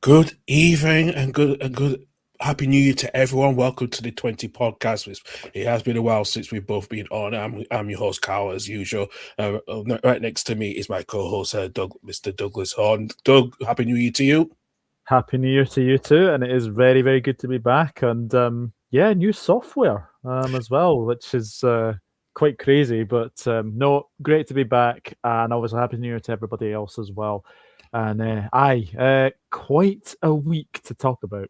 Good evening and good happy new year to everyone. Welcome to the 20 podcast. It has been a while since we've both been on. I'm your host Karl as usual. Right next to me is my co-host Mr. Douglas Horne. Doug, happy new year to you. Happy New Year to you too, and it is very, very good to be back. And new software as well, which is quite crazy. But no, great to be back, and obviously Happy New Year to everybody else as well. And quite a week to talk about.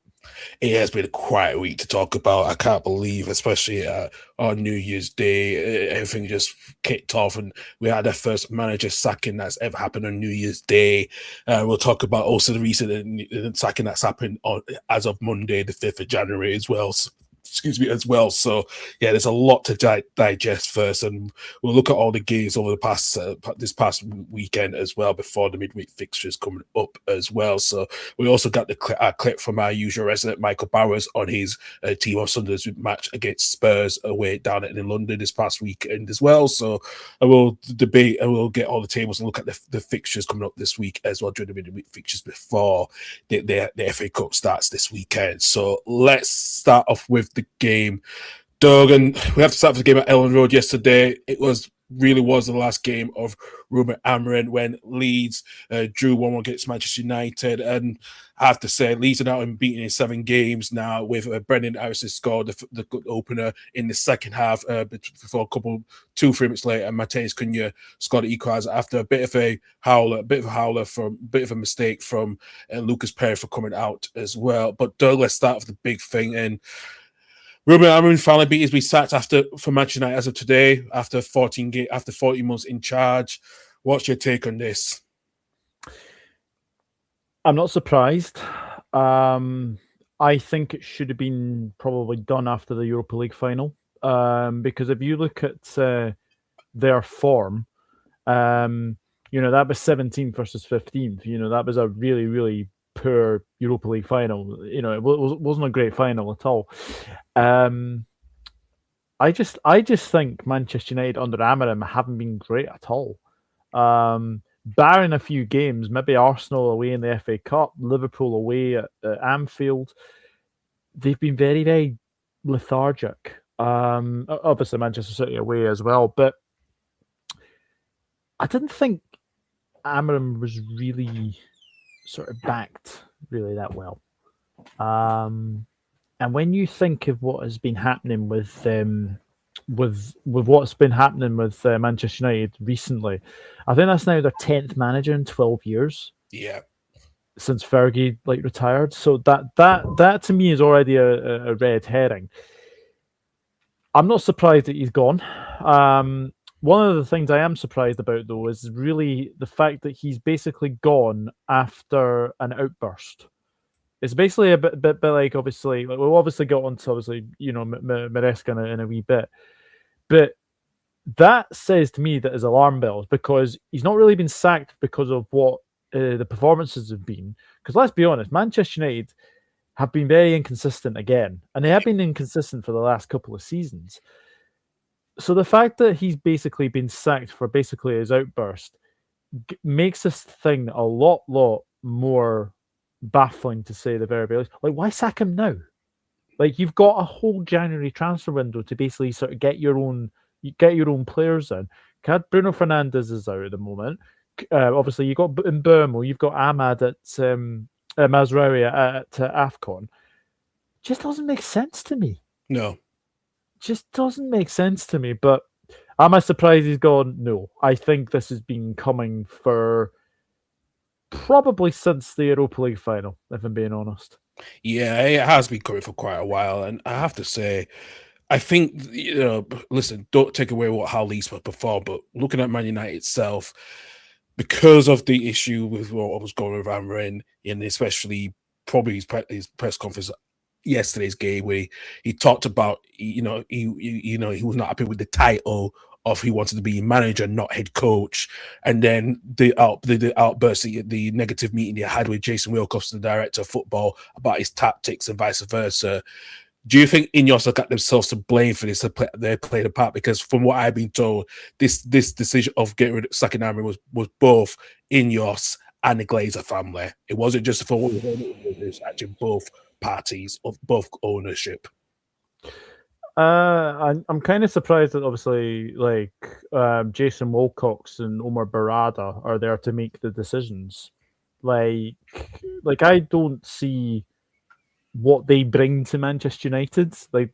It has been quite a week to talk about. I can't believe, especially on New Year's Day, everything just kicked off, and we had our first manager sacking that's ever happened on New Year's Day. We'll talk about also the recent sacking that's happened as of Monday, the 5th of January as well. As well. So yeah, there's a lot to digest first, and we'll look at all the games over the this past weekend as well before the midweek fixtures coming up as well. So we also got the clip from our usual resident Michael Bowers on his team on Sunday's match against Spurs away down in London this past weekend as well. So I will debate and we'll get all the tables and look at the fixtures coming up this week as well during the midweek fixtures before the FA Cup starts this weekend. So let's start off with the game, Doug, and we have to start with the game at Ellen Road yesterday. It really was the last game of Ruben Amorim when Leeds drew 1-1 against Manchester United, and I have to say Leeds are now unbeaten in 7 games now, with Brendan Harrison scored the good opener in the second half before 2-3 minutes later, and Mateus Cunha scored the equaliser after a bit of a mistake from Lucas Perry for coming out as well. But Doug, let's start with the big thing, and Ruben Amorim finally is sacked for Manchester United as of today, after 40 months in charge. What's your take on this? I'm not surprised. I think it should have been probably done after the Europa League final, because if you look at their form, that was 17th versus 15th. That was a really, really poor Europa League final. It wasn't a great final at all. I just think Manchester United under Amorim haven't been great at all. Barring a few games, maybe Arsenal away in the FA Cup, Liverpool away at Anfield, they've been very, very lethargic. Obviously Manchester City away as well, but I didn't think Amorim was really sort of backed really that well. And when you think of what has been happening with what's been happening with Manchester United recently, I think that's now their 10th manager in 12 years. Yeah, since Fergie retired. So that to me is already a red herring. I'm not surprised that he's gone. One of the things I am surprised about, though, is really the fact that he's basically gone after an outburst. It's basically a bit like, obviously, we'll obviously get on to, Maresca in a wee bit. But that says to me that is alarm bells, because he's not really been sacked because of what the performances have been. Because let's be honest, Manchester United have been very inconsistent again. And they have been inconsistent for the last couple of seasons. So the fact that he's basically been sacked for basically his outburst makes this thing a lot more baffling, to say the very least. Like, why sack him now? Like, you've got a whole January transfer window to basically sort of get your own players in. Bruno Fernandes is out at the moment. Obviously, you've got Mbeumo, you've got Ahmad at Mazraoui at AFCON. Just doesn't make sense to me. No. Just doesn't make sense to me. But am I surprised he's gone? No. I think this has been coming for probably since the Europa League final, if I'm being honest. Yeah, it has been coming for quite a while. And I have to say, I think, listen, don't take away how Leeds performed, but looking at Man United itself, because of the issue with what was going on with Amorim, and especially probably his press conference yesterday's game, where he talked about, he was not happy with the title of he wanted to be manager, not head coach, and then the outburst, the negative meeting he had with Jason Wilcox, the director of football, about his tactics and vice versa. Do you think Ineos got themselves to blame for this? They played a part, because from what I've been told, this decision of getting rid of sacking Amorim was both Ineos and the Glazer family. It wasn't just for one, it was actually both parties of both ownership. I'm kind of surprised that obviously like Jason Wilcox and Omar Barada are there to make the decisions. Like I don't see what they bring to Manchester United. Like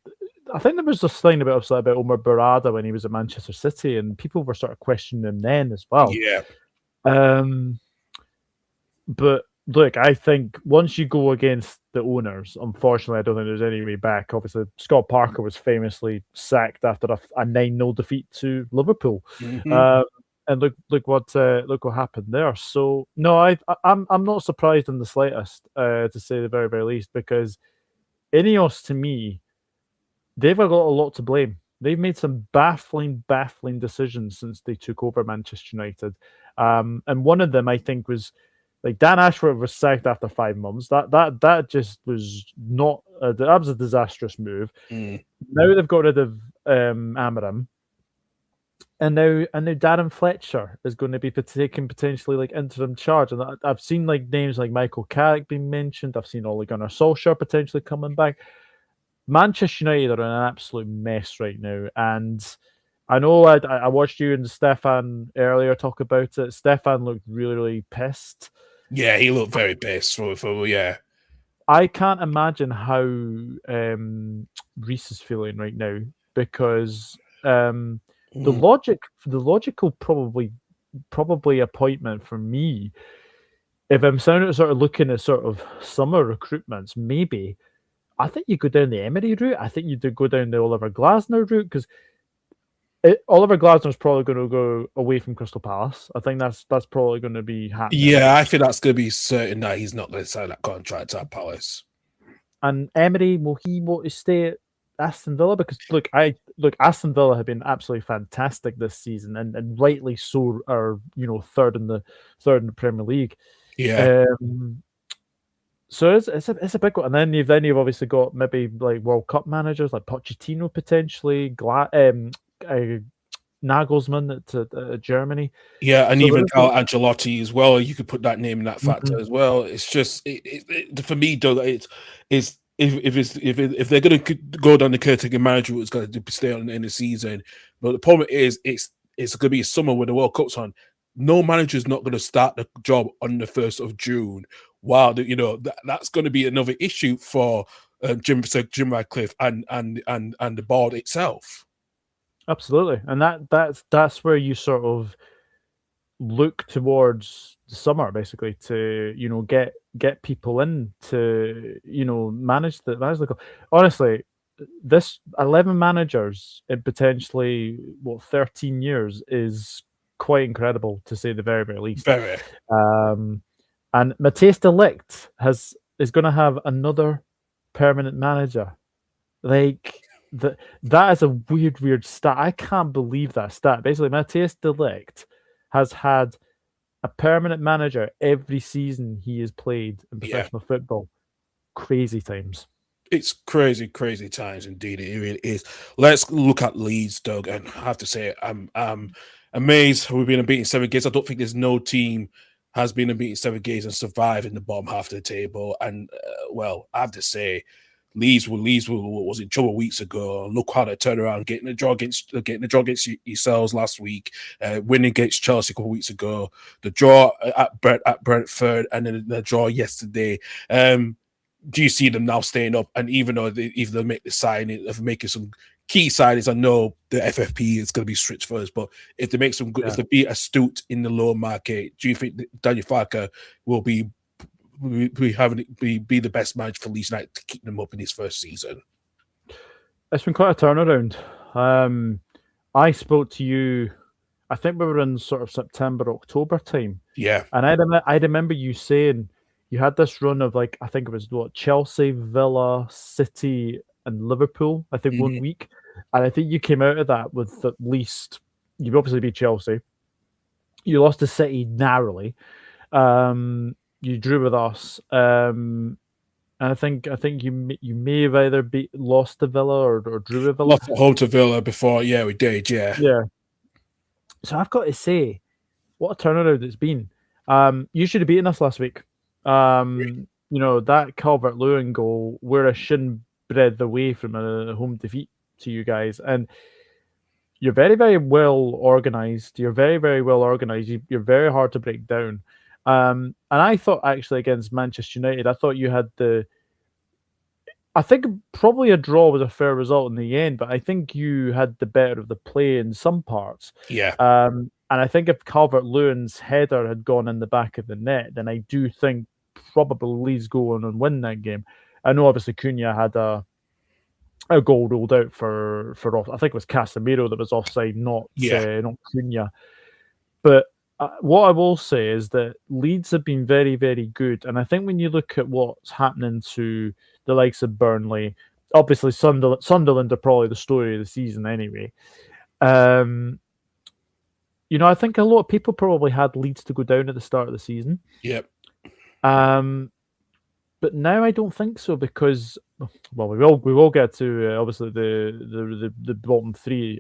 I think there was this thing about Omar Barada when he was at Manchester City, and people were sort of questioning him then as well. Yeah. But look, I think once you go against the owners, unfortunately, I don't think there's any way back. Obviously, Scott Parker was famously sacked after a 9-0 defeat to Liverpool. And look what happened there. So no, I'm not surprised in the slightest, to say the very, very least, because Ineos, to me, they've got a lot to blame. They've made some baffling decisions since they took over Manchester United. And one of them, I think, was like Dan Ashworth was sacked after 5 months. That just was not that was a disastrous move. Now they've got rid of Amorim. And now Darren Fletcher is going to be taking potentially like interim charge. And I've seen like names like Michael Carrick being mentioned. I've seen Ole Gunnar Solskjaer potentially coming back. Manchester United are in an absolute mess right now. And I know I watched you and Stefan earlier talk about it. Stefan looked really, really pissed. Yeah, he looked very pissed for yeah. I can't imagine how Reece is feeling right now, because the logical probably appointment for me, if I'm sort of looking at sort of summer recruitments, maybe I think you go down the Emery route. I think you do go down the Oliver Glasner route, because Oliver Glasner is probably going to go away from Crystal Palace. I think that's probably going to be happening. Yeah, I think that's going to be certain that he's not going to sign that contract at Palace. And Emery, will he want to stay at Aston Villa? Because look, Aston Villa have been absolutely fantastic this season, and rightly so, are third in the Premier League. Yeah. So it's a big one. And then you've obviously got maybe like World Cup managers like Pochettino potentially, Nagelsmann at Germany. Yeah, and so even Carl Ancelotti as well. You could put that name in that factor as well. It's just for me, though, if they're going to go down the caretaker manager, it's going to stay on in the season. But the problem is, it's going to be a summer with the World Cup's on. No manager's not going to start the job on the 1st of June. Wow, that's going to be another issue for Jim Radcliffe and the board itself. Absolutely, and that's where you sort of look towards the summer, basically, to get people in to manage the club. Honestly, this 11 managers in potentially 13 years is quite incredible, to say the very, very least. Very. And Matthias de Ligt is going to have another permanent manager. Like that is a weird stat. I can't believe that stat. Basically, Matthias de Ligt has had a permanent manager every season he has played in professional football. Crazy times. It's crazy times indeed. It really is. Let's look at Leeds, Doug, and I have to say I'm amazed we've been unbeaten 7 games. I don't think there's no team has been unbeaten 7 games and survived in the bottom half of the table. And well, I have to say, Leeds was in trouble weeks ago. Look how they turned around, getting the draw against yourselves last week, winning against Chelsea a couple of weeks ago, the draw at Brentford, and then the draw yesterday. Do you see them now staying up? And even though if they make the signing of making some key signings, I know the FFP is going to be strict first, but if they make some good, if they be astute in the lower market, do you think that Daniel Farke will be the best manager for Leeds United to keep them up in his first season? It's been quite a turnaround. I spoke to you, I think we were in sort of September, October time. Yeah. And I remember you saying you had this run of like, I think it was Chelsea, Villa, City, and Liverpool, I think 1 week. And I think you came out of that with at least, you've obviously beat Chelsea. You lost to City narrowly. You drew with us. And I think you may have either lost to Villa or drew with Villa. Lost at home to Villa before. Yeah, we did. Yeah. Yeah. So I've got to say, what a turnaround it's been. You should have beaten us last week. That Calvert-Lewin goal, we're a shin breadth away from a home defeat to you guys, and you're very, very well organized. You're very, very well organized. You're very hard to break down. And I thought actually against Manchester United, I thought you had I think probably a draw was a fair result in the end, but I think you had the better of the play in some parts. Yeah, And I think if Calvert-Lewin's header had gone in the back of the net, then I do think probably Leeds go on and win that game. I know obviously Cunha had a goal ruled out for off. I think it was Casemiro that was offside, not yeah, not Cunha. But what I will say is that Leeds have been very, very good, and I think when you look at what's happening to the likes of Burnley, obviously Sunderland are probably the story of the season anyway. I think a lot of people probably had Leeds to go down at the start of the season. yep, But now I don't think so because, well, we will get to obviously the bottom three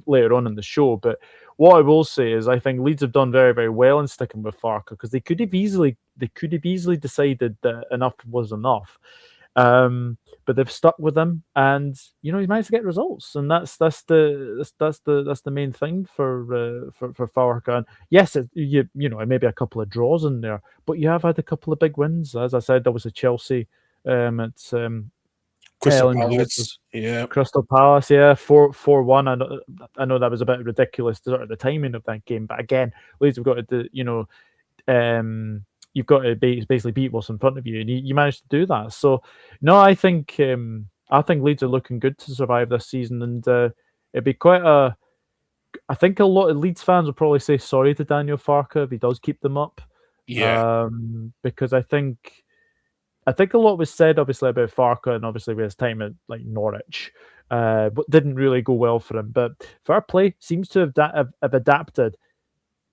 later on in the show. But what I will say is I think Leeds have done very, very well in sticking with Farke because they could have easily decided that enough was enough. But they've stuck with him, and he's managed to get results, and that's the main thing for Farke. And yes, maybe a couple of draws in there, but you have had a couple of big wins. As I said, there was a Chelsea. It's Crystal Ellen Palace, yeah, Crystal Palace, yeah, 4-1. I know that was a bit ridiculous, sort of the timing of that game, but again, Leeds have got to, you've got to basically beat what's in front of you, and you managed to do that. So, no, I think Leeds are looking good to survive this season, and it'd be quite a. I think a lot of Leeds fans will probably say sorry to Daniel Farke if he does keep them up, yeah, because I think a lot was said obviously about Farke and obviously with his time at like Norwich, but didn't really go well for him. But fair play seems to have adapted.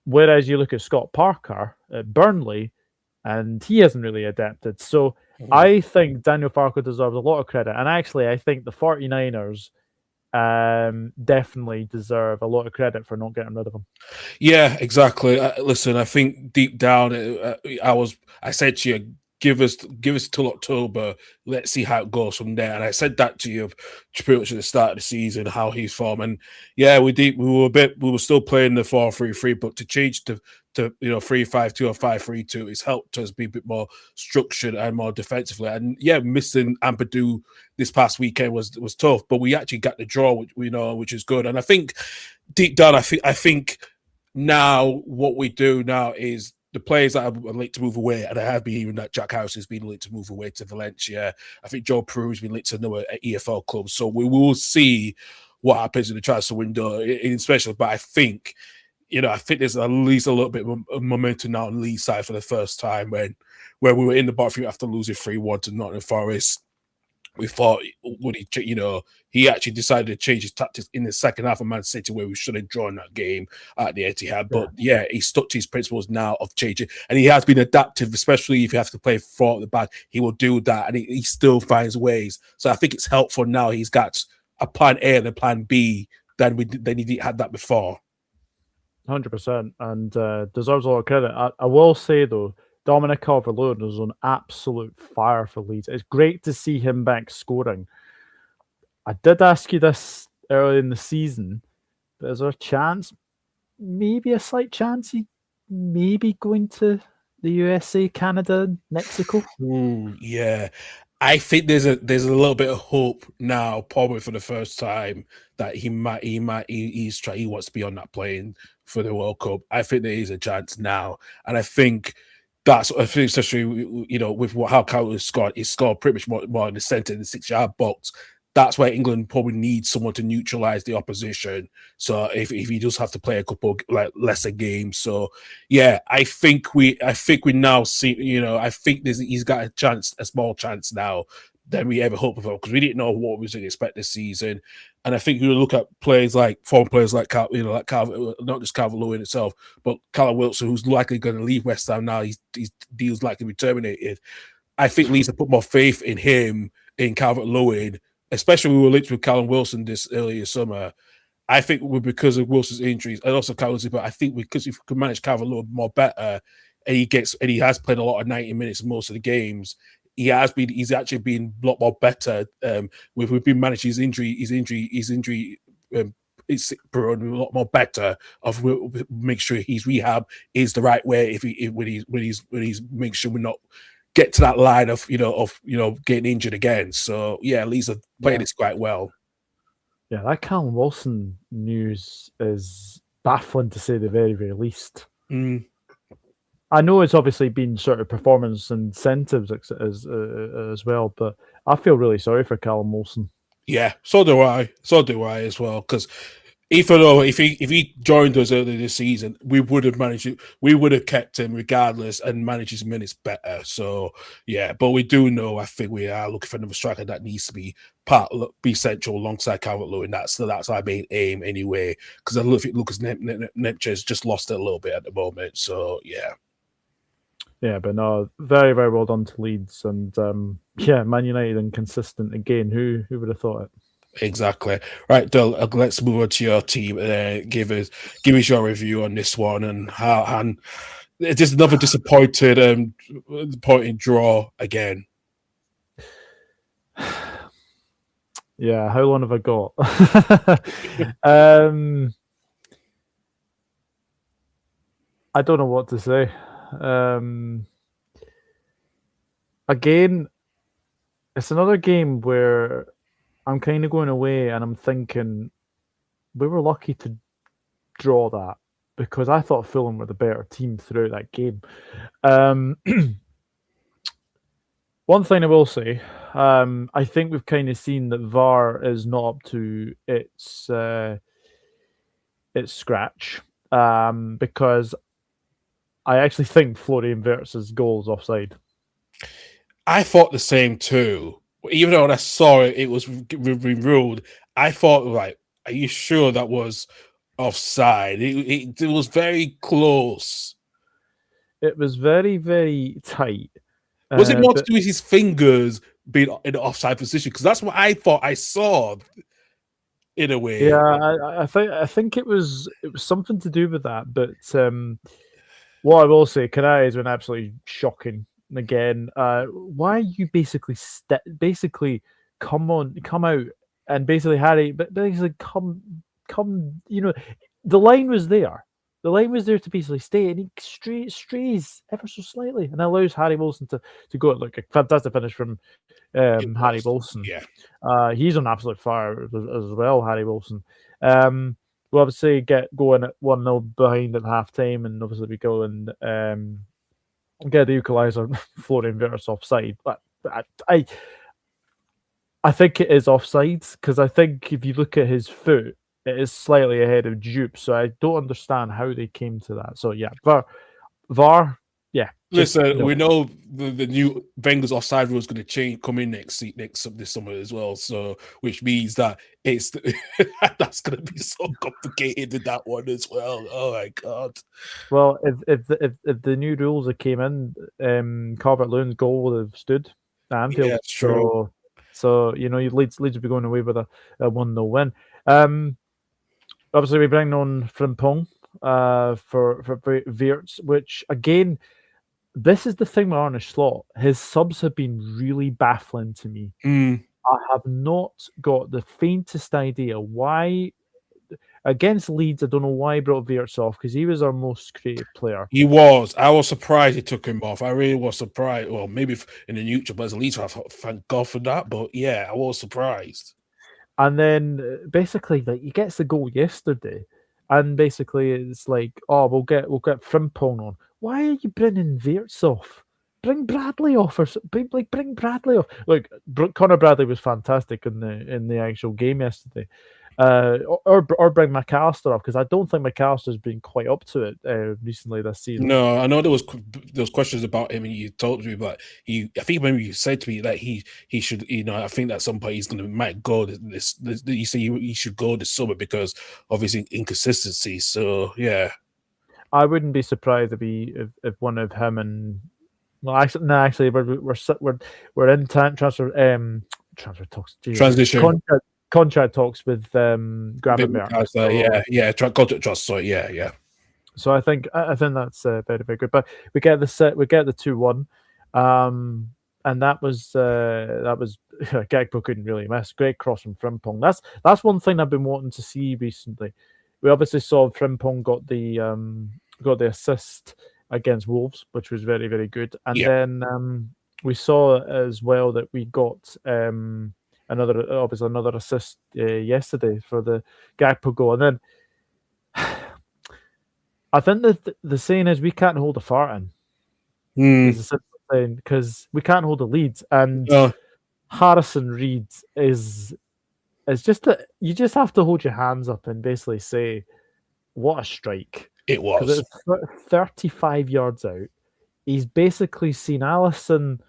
Whereas you look at Scott Parker at Burnley, and he hasn't really adapted. So mhm. I think Daniel Farke deserves a lot of credit. And actually, I think the 49ers definitely deserve a lot of credit for not getting rid of him. Yeah, exactly. Listen, I think deep down, I said to you, give us till October. Let's see how it goes from there. And I said that to you pretty much at the start of the season, how he's formed. And yeah, we were still playing the 4-3-3, but to change to 3-5-2 or 5-3-2, it's helped us be a bit more structured and more defensively. And yeah, missing Ampadu this past weekend was tough, but we actually got the draw, which is good. And I think deep down, I think now what we do now is the players that are linked to move away, and I have been hearing that Jack Harris has been linked to move away to Valencia. I think Joe Peru has been linked to another EFL club. So we will see what happens in the transfer window in special. But I think, there's at least a little bit of momentum now on Lee's side for the first time where we were in the bottom three after losing 3-1 to Nottingham Forest. We thought, he actually decided to change his tactics in the second half of Man City, where we should have drawn that game at the Etihad. But yeah, he stuck to his principles now of changing, and he has been adaptive, especially if you have to play 4 at the back. He will do that, and he still finds ways. So I think it's helpful now. He's got a plan A and a plan B than he had that before. 100%, and deserves a lot of credit. I will say though, Dominic Calvert-Lewin is on absolute fire for Leeds. It's great to see him back scoring. I did ask you this early in the season, but is there a chance, maybe a slight chance, he maybe going to the USA, Canada, Mexico? Yeah, I think there's a little bit of hope now, probably for the first time, that he wants to be on that plane for the World Cup. I think there is a chance now, and I think especially with how Karl has scored, he's scored pretty much more in the center in the 6-yard box. That's why England probably needs someone to neutralize the opposition. So if he does have to play a couple lesser games, so yeah, I think we now see, I think he's got a small chance now than we ever hoped for, because we didn't know what we was going to expect this season. And I think you look at foreign players like Karl, not just Calvert-Lewin itself, but Callum Wilson, who's likely going to leave West Ham now. His deal's likely to be terminated. I think Leeds have put more faith in him, in Calvert-Lewin, especially we were linked with Callum Wilson this earlier summer. I think because of Wilson's injuries and also Calvin's, but I think because if we could manage Calvin a little more better, and he has played a lot of 90 minutes in most of the games. He's actually been a lot more better. We've been managing his injury. It's a lot more better. We'll make sure his rehab is the right way. When he's make sure we're not get to that line of getting injured again. So yeah, Leeds have played this quite well. Yeah, that Callum Wilson news is baffling to say the very, very least. I know it's obviously been sort of performance incentives as well, but I feel really sorry for Callum Wilson. Yeah, so do I. So do I as well. Because even though if he joined us earlier this season, we would have managed it. We would have kept him regardless and managed his minutes better. So yeah, but we do know. I think we are looking for another striker that needs to be central alongside Calvert-Lewin. That's our main aim anyway. Because I look at Lucas Nepche's just lost it a little bit at the moment. So yeah. Yeah, but no, very, very well done to Leeds. And yeah, Man United inconsistent again. Who would have thought it? Exactly. Right, Del, let's move on to your team and give us your review on this one and how and it's just another disappointing draw again. Yeah, how long have I got? I don't know what to say. Again, it's another game where I'm kind of going away and I'm thinking we were lucky to draw that because I thought Fulham were the better team throughout that game. One thing I will say, I think we've kind of seen that VAR is not up to its scratch because I actually think Florian Wirtz's goal is offside. I thought the same too. Even though when I saw it was ruled, I thought, like, are you sure that was offside? It was very close. It was very, very tight. Was it more to do with his fingers being in the offside position? Because that's what I thought I saw. In a way, yeah, I think it was something to do with that. But what I will say, Canary has been absolutely shocking again. Why you basically come out and basically Harry, but basically come. You know, the line was there. The line was there to basically stay, and he strays ever so slightly, and allows Harry Wilson to go. Look, a fantastic finish from Harry Wilson. Yeah, he's on absolute fire as well, Harry Wilson. We'll obviously get going at 1-0 behind at half time, and obviously we go and get the equaliser, Florian Wirtz offside. But I think it is offside because I think if you look at his foot, it is slightly ahead of Jupe. So I don't understand how they came to that. So yeah, VAR. Yeah. Listen, we know the new Wenger's offside rule is going to come in this summer as well. So, which means that that's going to be so complicated with that one as well. Oh my god! Well, if the new rules that came in, Calvert-Lewin's goal would have stood at Anfield. Yeah, true. So Leeds would be going away with a 1-0 win. Obviously, we bring on Frimpong for Wirtz, which again. This is the thing with Arne Slot. His subs have been really baffling to me. I have not got the faintest idea why. Against Leeds, I don't know why he brought Wirtz off because he was our most creative player. He was. I was surprised he took him off. I really was surprised. Well, maybe in the neutral, but as a Leeds, thank God for that. But yeah, I was surprised. And then basically, like he gets the goal yesterday, and basically it's like, oh, we'll get Frimpong on. Why are you bringing Wirtz off? Bring Bradley off, or bring Bradley off. Look, Connor Bradley was fantastic in the actual game yesterday, or bring McAllister off because I don't think McAllister's been quite up to it recently this season. No, I know there was questions about him, and you told me, but I think maybe you said to me that he should, I think that some point he's might go this. You say he should go this summer because of his inconsistency. So yeah. I wouldn't be surprised if one of him and actually we're in transfer talks. Transition contract talks with Gravenberch. Yeah. So I think that's very, very good. But we get the 2-1, and that was Gakpo couldn't really miss. Great cross from Frimpong. That's one thing I've been wanting to see recently. We obviously saw Frimpong got the assist against Wolves, which was very, very good. And then we saw as well that we got another assist yesterday for the Gakpo goal, and then. I think that the saying is we can't hold a fart in. Is a simple saying because we can't hold a lead, and Harrison Reed is just you just have to hold your hands up and basically say, "What a strike!" It was. Because it's 35 yards out. He's basically seen Alisson.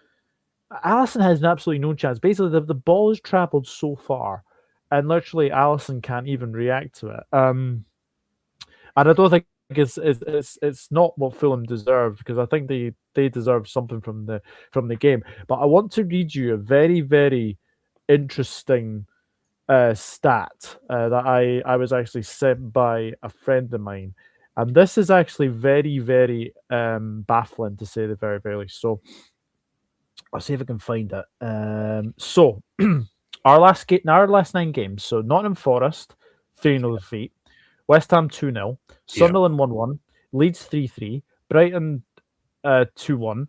Alisson has absolutely no chance. Basically, the ball has travelled so far, and literally Alisson can't even react to it. And I don't think it's not what Fulham deserve, because I think they deserve something from the game. But I want to read you a very, very interesting stat that I was actually sent by a friend of mine, and this is actually very, very baffling to say the very, very least. So I'll see if I can find it. So our last 9 games. So Nottingham Forest 3-0 defeat. West Ham 2-0, Sunderland 1-1, Leeds 3-3, Brighton 2-1.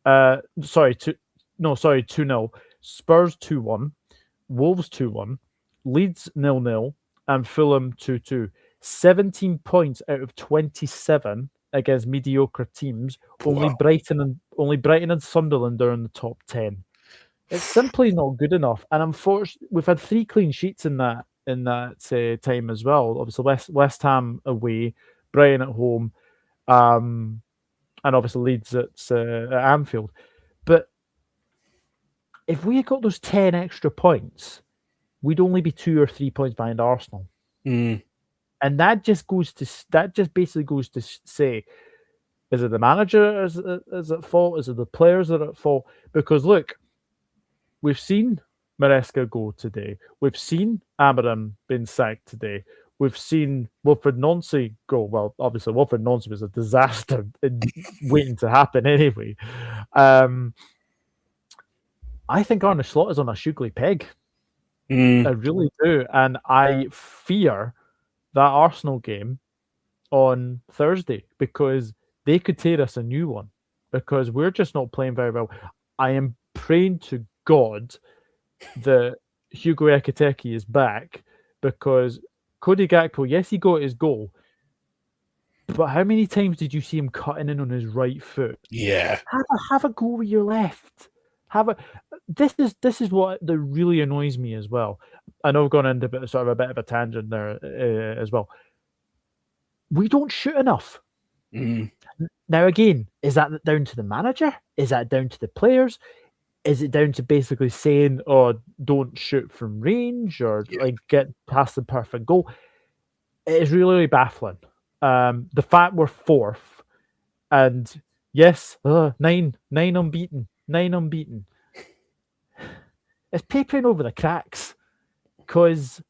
2-0. Spurs 2-1, Wolves 2-1, Leeds 0-0, and Fulham 2-2. 17 points out of 27 against mediocre teams. Only Brighton and Sunderland are in the top 10. It's simply not good enough. And unfortunately, we've had 3 clean sheets in that time as well. Obviously, West Ham away, Brighton at home, and obviously Leeds at Anfield. But if we had got those 10 extra points, we'd only be 2 or 3 points behind Arsenal. And that just basically goes to say, is it the manager is at fault? Is it the players that are at fault? Because look, we've seen Maresca go today. We've seen Amorim being sacked today. We've seen Wilfred Nancy go. Well, obviously, Wilfred Nancy was a disaster waiting to happen anyway. I think Arne Slot is on a sugary peg. I really do. And I fear that Arsenal game on Thursday, because they could tear us a new one, because we're just not playing very well. I am praying to God that Hugo Ekitike is back, because Cody Gakpo, yes, he got his goal, but how many times did you see him cutting in on his right foot? Yeah. Have a go with your left. This is what that really annoys me as well. I know I've gone into a bit of a tangent there as well. We don't shoot enough. Now, again, is that down to the manager? Is that down to the players? Is it down to basically saying, "Oh, don't shoot from range," or like get past the perfect goal? It is really, really baffling. The fact we're 4th, and yes, 9 unbeaten. It's papering over the cracks, because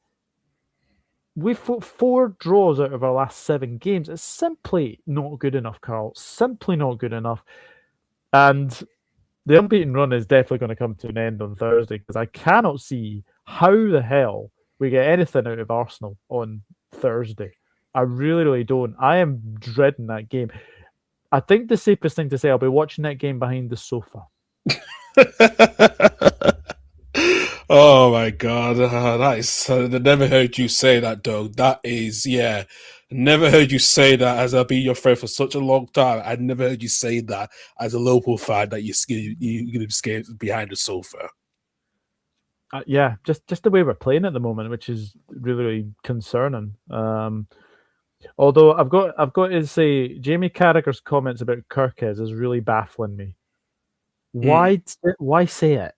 we've fought 4 draws out of our last 7 games. It's simply not good enough, Karl. Simply not good enough. And the unbeaten run is definitely going to come to an end on Thursday, because I cannot see how the hell we get anything out of Arsenal on Thursday. I really, really don't. I am dreading that game. I think the safest thing to say, I'll be watching that game behind the sofa. Oh my God, that is. I never heard you say that, Doug. That is, never heard you say that. As I've been your friend for such a long time, I never heard you say that as a local fan, that you're going to be scared behind the sofa. Just the way we're playing at the moment, which is really, really concerning. Although I've got to say, Jamie Carragher's comments about Kirkes is really baffling me. Why say it?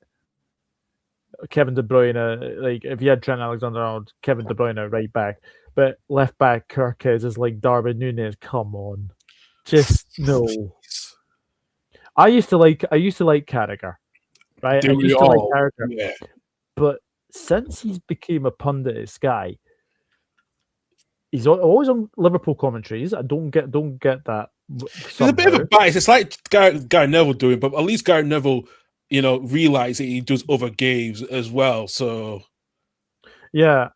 Kevin De Bruyne, like, if you had Trent Alexander-Arnold, Kevin De Bruyne right back, but left back Kirkes is like Darwin Núñez. Come on, just no. I used to like Carragher, right? Like Carragher, but since he's became a pundit at Sky, he's always on Liverpool commentaries. I don't get that. There's a bit of a Somehow, bias. It's like Gary Neville doing, but at least Gary Neville, realize that he does other games as well. So yeah,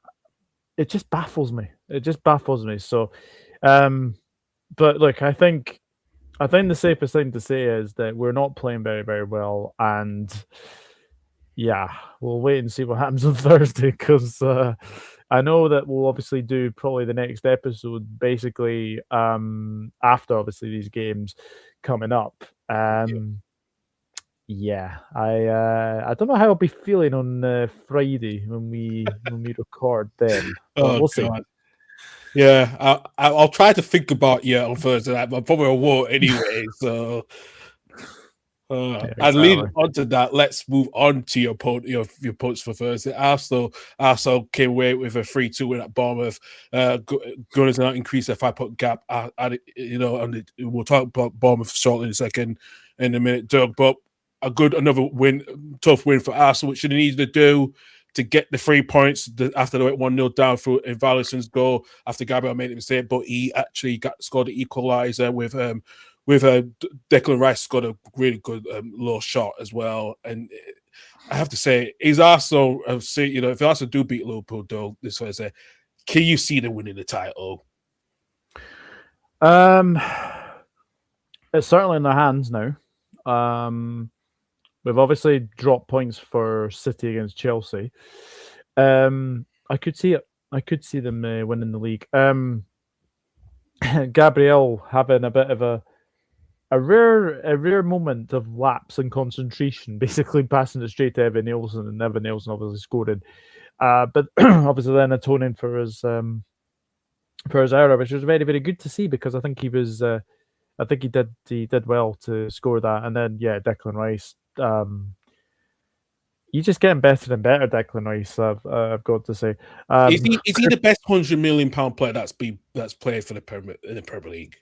it just baffles me. It just baffles me. So, but look, I think the safest thing to say is that we're not playing very, very well, and yeah, we'll wait and see what happens on Thursday because I know that we'll obviously do probably the next episode basically after obviously these games coming up. Yeah, I don't know how I'll be feeling on Friday when we record then. But we'll see. God. Yeah, I'll try to think about on Thursday night, but probably won't anyway. So, Yeah, and leading exactly. on to that, let's move on to your points for Thursday. Arsenal came away with a 3-2 win at Bournemouth. Gunners now increase their 5-point gap. And we'll talk about Bournemouth shortly in a minute, Doug. But another win, tough win for Arsenal, which they needed to do to get the 3 points after they went 1-0 down through Valisson's goal after Gabriel made a mistake, but he actually scored the equaliser with Declan Rice scored a really good low shot as well. And I have to say, is Arsenal, if Arsenal do beat Liverpool though this Thursday, can you see them winning the title? It's certainly in their hands now. We've obviously dropped points for City against Chelsea. I could see it. I could see them winning the league. Gabriel having a bit of a rare moment of lapse in concentration, basically passing it straight to Evan Nielsen, and Evan Nielsen obviously scored. But obviously then atoning for his error, which was very, very good to see because I think he was. I think he did well to score that, and then Declan Rice. He's just getting better and better, Declan Rice. I've got to say. Is he the best £100 million player that's played for the Premier League?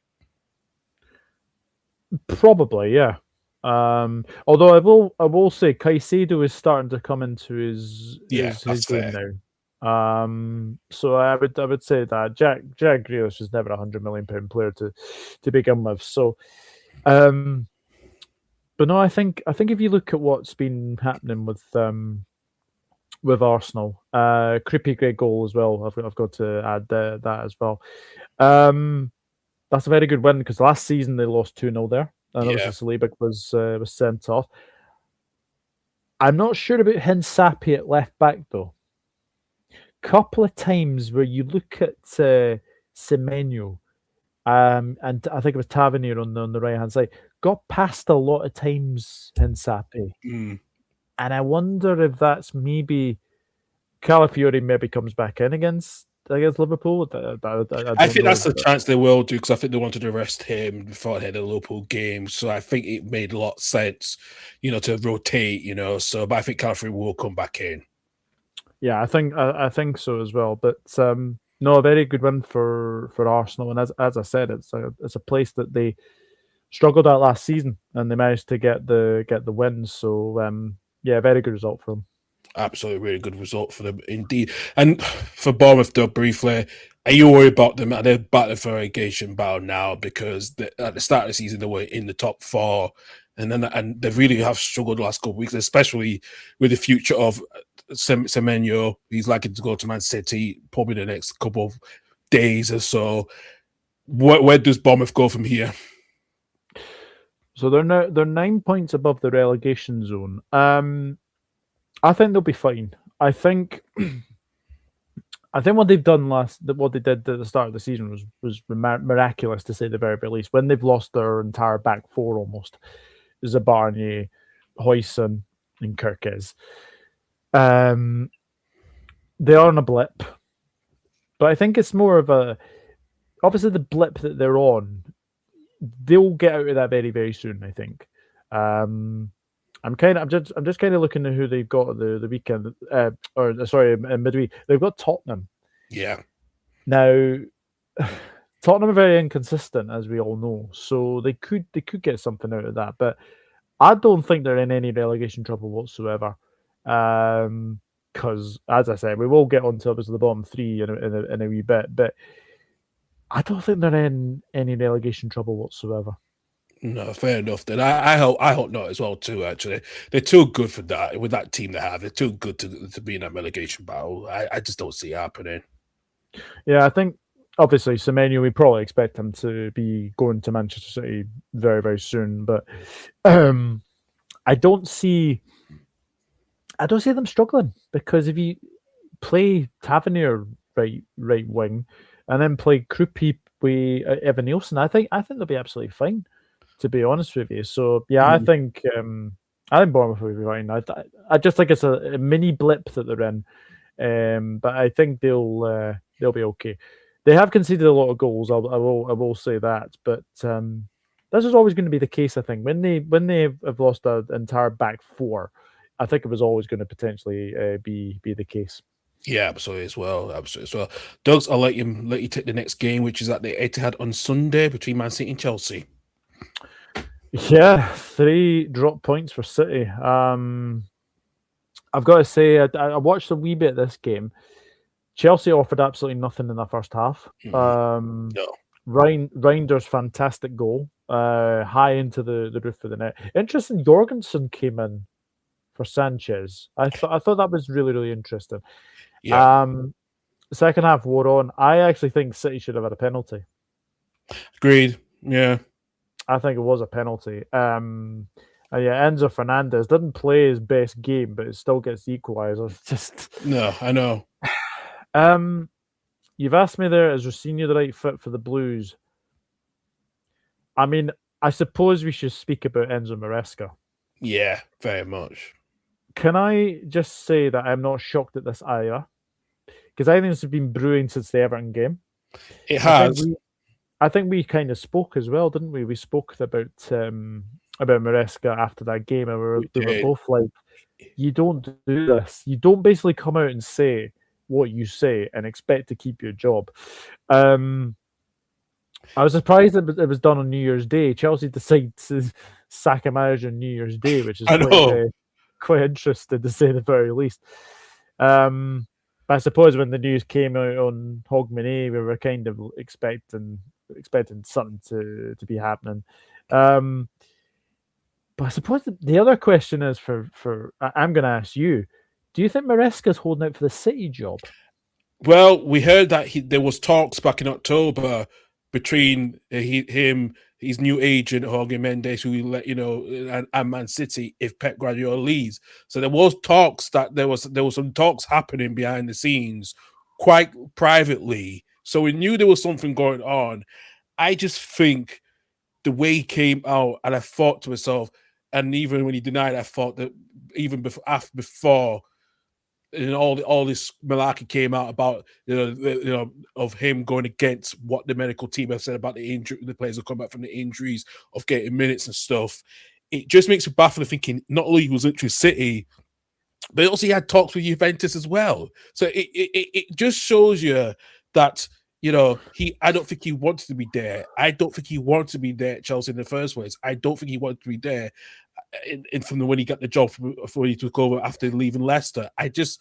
Probably, yeah. Although I will say Caicedo is starting to come into his game now. So I would say that Jack Grealish was never £100 million player to begin with. So, but no, I think if you look at what's been happening with Arsenal, creepy great goal as well. I've got to add that as well. That's a very good win because last season they lost 2-0 there, and obviously Saliba was sent off. I'm not sure about Hinsapi at left back though. Couple of times where you look at Semenyo, and I think it was Tavernier on the right hand side, got past a lot of times Hinsapi, and I wonder if that's maybe Calafiori maybe comes back in against Liverpool. I think that's the chance they will do because I think they wanted to rest him before they had a Liverpool game. So I think it made a lot of sense, to rotate. But I think Calafiori will come back in. Yeah, I think so as well. But no, a very good win for Arsenal, and as I said, it's a place that they struggled at last season, and they managed to get the win. So very good result for them. Absolutely, really good result for them indeed. And for Bournemouth, though, briefly, are you worried about them? Are they battling for a relegation battle now? Because at the start of the season, they were in the top 4, and they really have struggled the last couple of weeks, especially with the future of Semenyo. He's likely to go to Man City probably the next couple of days or so. Where does Bournemouth go from here? So they're 9 points above the relegation zone. I think they'll be fine. I think what they've done what they did at the start of the season was miraculous to say the very least. When they've lost their entire back 4 almost, Zabarnyi, Huijsen, and Kirkes. They are on a blip, but I think it's more of obviously the blip that they're on. They'll get out of that very, very soon. I think. I'm just kind of looking at who they've got at the weekend, midweek. They've got Tottenham. Yeah. Now, Tottenham are very inconsistent, as we all know, so they could get something out of that. But I don't think they're in any relegation trouble whatsoever. Carl because, as I said, we will get on to obviously the bottom three in a wee bit, but I don't think they're in any relegation trouble whatsoever. No, fair enough. Then I hope not as well too. Actually, they're too good for that with that team they have. They're too good to be in that relegation battle. I just don't see it happening. Yeah, I think obviously Semenyo, we probably expect him to be going to Manchester City very, very soon, but um, I don't see them struggling, because if you play Tavernier right wing and then play Krupi with Evan Nielsen, I think they'll be absolutely fine, to be honest with you. So yeah, I think Bournemouth will be fine. I just think it's a mini blip that they're in, but I think they'll be okay. They have conceded a lot of goals. I will say that, but this is always going to be the case. I think when they have lost an entire back four, I think it was always going to potentially be the case. Yeah, absolutely as well. Absolutely as well. Doug's, I'll let you take the next game, which is at the Etihad on Sunday between Man City and Chelsea. Yeah, 3 drop points for City. I've got to say, I watched a wee bit of this game. Chelsea offered absolutely nothing in the first half. No. Reinder's fantastic goal, high into the roof of the net. Interesting, Jorgensen came in for Sanchez. I thought that was really, really interesting. Yeah. Second half wore on. I actually think City should have had a penalty. Agreed. Yeah. I think it was a penalty. Yeah, Enzo Fernandez didn't play his best game, but it still gets the equaliser. No, I know. You've asked me there, is Rosinha the right fit for the Blues? I mean, I suppose we should speak about Enzo Maresca. Yeah, very much. Can I just say that I'm not shocked at this either? Because I think this has been brewing since the Everton game. It has. I think we kind of spoke as well, didn't we? We spoke about Maresca after that game, and we were both like, you don't do this. You don't basically come out and say what you say and expect to keep your job. I was surprised that it was done on New Year's Day. Chelsea decided to sack a manager on New Year's Day, which is quite interesting, to say the very least. But I suppose when the news came out on Hogmanay, we were kind of expecting something to be happening. But I suppose the other question is for I'm going to ask you: do you think Maresca's holding out for the City job? Well, we heard that there was talks back in October between him, his new agent Jorge Mendes, who let you know, and Man City if Pep Guardiola leaves. So there was talks that there was some talks happening behind the scenes, quite privately. So we knew there was something going on. I just think the way he came out, and I thought to myself, and even when he denied, I thought that even before and all this malarkey came out about of him going against what the medical team have said about the injury, the players will come back from the injuries, of getting minutes and stuff. It just makes me baffling, thinking not only was literally City, but also he had talks with Juventus as well. So it just shows you that I don't think he wanted to be there. I don't think he wanted to be there at Chelsea in the first place. I don't think he wanted to be there. From when he got the job before he took over after leaving Leicester. I just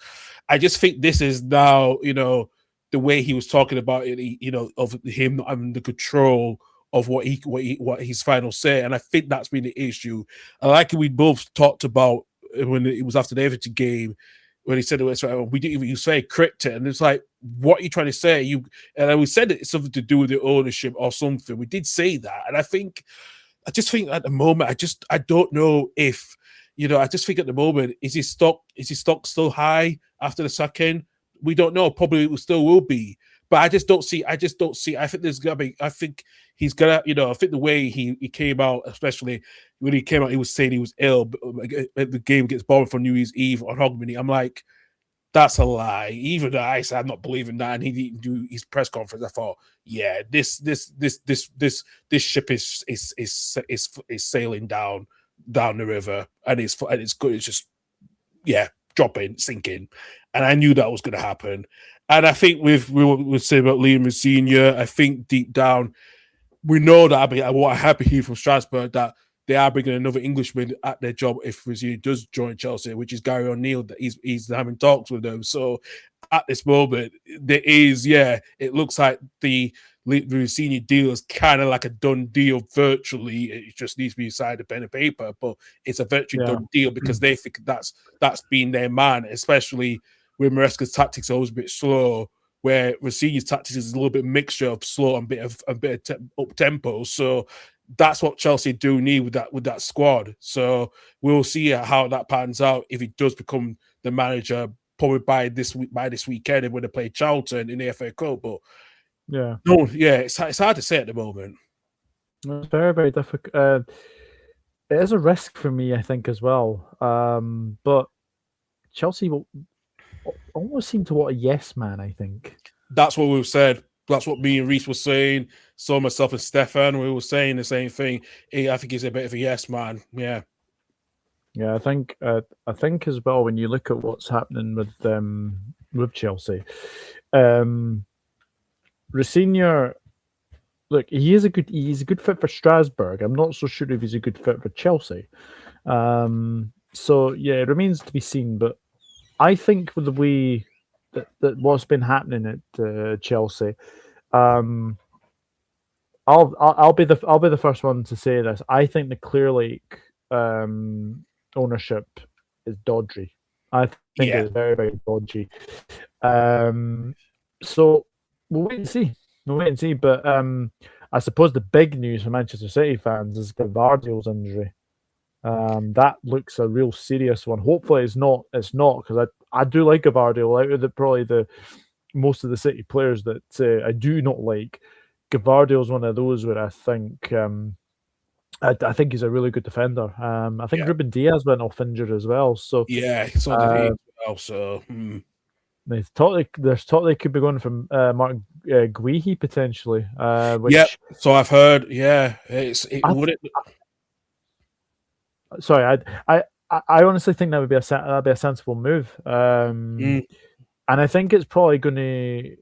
think this is now, the way he was talking about it, of him not having the control of what his final say. And I think that's been the issue. I like it. We both talked about when it was after the Everton game, when he said it was, we didn't even say cryptic, and it's like, what are you trying to say? And we said it's something to do with the ownership or something. We did say that, and I just think at the moment, I don't know if, I just think at the moment, is his stock still high after the sacking? We don't know. Probably it still will be. But I just don't see. I think there's gonna be. I think he's gonna. I think the way he came out, especially when he came out, he was saying he was ill. But the game gets bombed for New Year's Eve on Hogmanay. I'm like, that's a lie. Even though I said I'm not believing that, and he didn't do his press conference, I thought, yeah, this ship is sailing down the river, and it's good. It's just dropping, sinking, and I knew that was going to happen. And I think we say about Liam Rosinha, I think deep down we know that. I want a happy here from Strasbourg that they are bringing another Englishman at their job if Rosini does join Chelsea, which is Gary O'Neill. That he's having talks with them. So at this moment, there is, it looks like the Rosini deal is kind of like a done deal virtually. It just needs to be signed a pen and paper, but it's a virtually done deal because they think that's been their man, especially with Maresca's tactics always a bit slow, where Rosini's tactics is a little bit mixture of slow and a bit of up tempo. So that's what Chelsea do need with that squad. So we'll see how that pans out if he does become the manager probably by this weekend when they play Charlton in the FA Cup. But it's hard to say at the moment. It's very, very difficult. It is a risk for me, I think, as well. But Chelsea will almost seem to want a yes man, I think. That's what we've said. That's what me and Reese were saying. So myself and Stefan, we were saying the same thing. I think he's a bit of a yes man. Yeah. Yeah, I think as well when you look at what's happening with Chelsea, Rosenior, look, he's a good fit for Strasbourg. I'm not so sure if he's a good fit for Chelsea. So yeah, it remains to be seen. But I think with the way that what's been happening at Chelsea, I'll be the first one to say this. I think the Clear Lake ownership is dodgy. I think it's very, very dodgy. So we'll wait and see. But I suppose the big news for Manchester City fans is Gvardiol's injury. That looks a real serious one. Hopefully it's not because I do like Gvardiol. Out of probably the most of the City players that I do not like, Gvardiol's one of those where I think I think he's a really good defender. I think Ruben Diaz went off injured as well. So so did he as well. So there's talk they could be going from Mark Guehi potentially. So I've heard. Sorry, I honestly think that would be a sensible move. And I think it's probably going to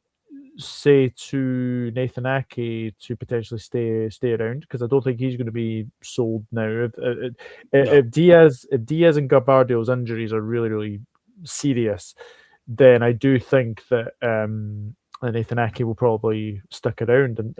say to Nathan Ake to potentially stay around because I don't think he's going to be sold now. If Diaz and Gvardiol's injuries are really, really serious, then I do think that Nathan Ake will probably stick around, and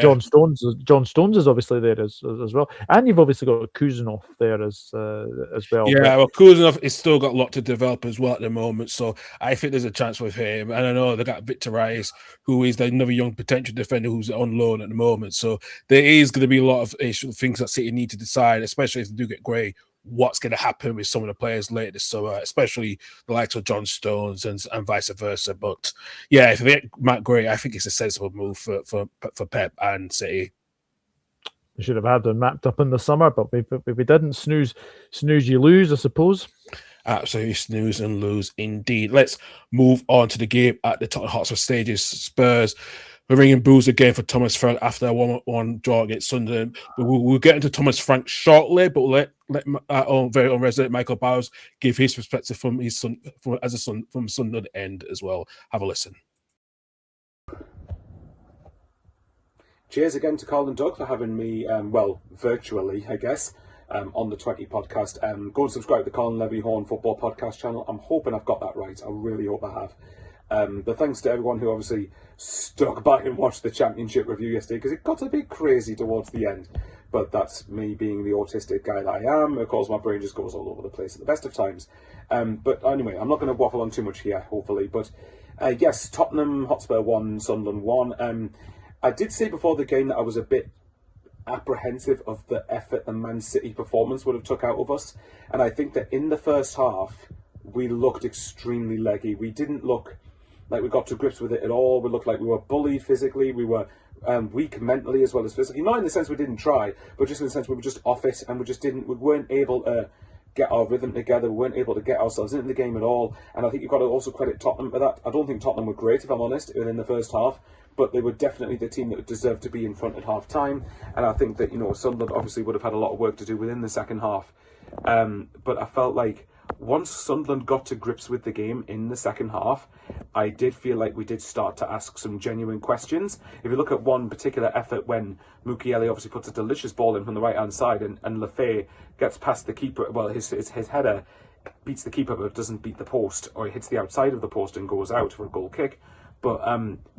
John Stones is obviously there as well, and you've obviously got Kuzanov there as well. Yeah, well, Kuzanov has still got a lot to develop as well at the moment, so I think there's a chance with him. And I know they got Victor Rice, who is another young potential defender who's on loan at the moment. So there is going to be a lot of things that City need to decide, especially if they do get Gray. What's going to happen with some of the players later this summer, especially the likes of John Stones and vice versa. But yeah, if they get Matt Gray, I think it's a sensible move for Pep and City. We should have had them mapped up in the summer, but we didn't. Snooze, you lose, I suppose. Absolutely snooze and lose indeed. Let's move on to the game at the Tottenham Hotspur Stages. Spurs. We're ringing boos again for Thomas Frank after a 1-1 draw against Sunderland. We'll get into Thomas Frank shortly, but let our own very own resident Michael Bowers give his perspective from his son, from Sunderland end as well. Have a listen. Cheers again to Karl and Doug for having me, virtually, I guess, on the 20 podcast. Go and subscribe to the Karl and Levy Horne Football Podcast channel. I'm hoping I've got that right. I really hope I have. But thanks to everyone who obviously stuck by and watched the championship review yesterday, because it got a bit crazy towards the end. But that's me being the autistic guy that I am. Of course, my brain just goes all over the place at the best of times. But anyway, I'm not going to waffle on too much here, hopefully. But yes, Tottenham Hotspur 1, Sunderland 1. I did say before the game that I was a bit apprehensive of the effort the Man City performance would have took out of us. And I think that in the first half, we looked extremely leggy. We didn't look like we got to grips with it at all. We looked like we were bullied physically. We were weak mentally as well as physically. Not in the sense we didn't try, but just in the sense we were just off it, and we weren't able to get our rhythm together. We weren't able to get ourselves into the game at all. And I think you've got to also credit Tottenham for that. I don't think Tottenham were great, if I'm honest, within the first half, but they were definitely the team that deserved to be in front at half time. And I think that, Sunderland obviously would have had a lot of work to do within the second half. But I felt like once Sunderland got to grips with the game in the second half, I did feel like we did start to ask some genuine questions. If you look at one particular effort when Mukiele obviously puts a delicious ball in from the right-hand side and Lefebvre gets past the keeper, well, his header beats the keeper but doesn't beat the post, or he hits the outside of the post and goes out for a goal kick. But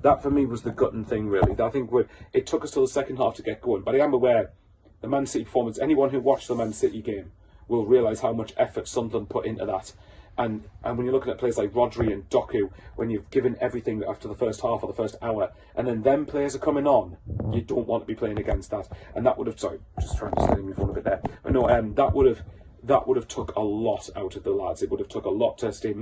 that for me was the gutting thing, really. I think it took us till the second half to get going. But I am aware the Man City performance, anyone who watched the Man City game will realise how much effort Sunderland put into that. And when you're looking at players like Rodri and Doku, when you've given everything after the first half or the first hour, and then them players are coming on, you don't want to be playing against that. And that would have, sorry, just trying to steady my phone a bit there. But no, that would have took a lot out of the lads. It would have took a lot to stay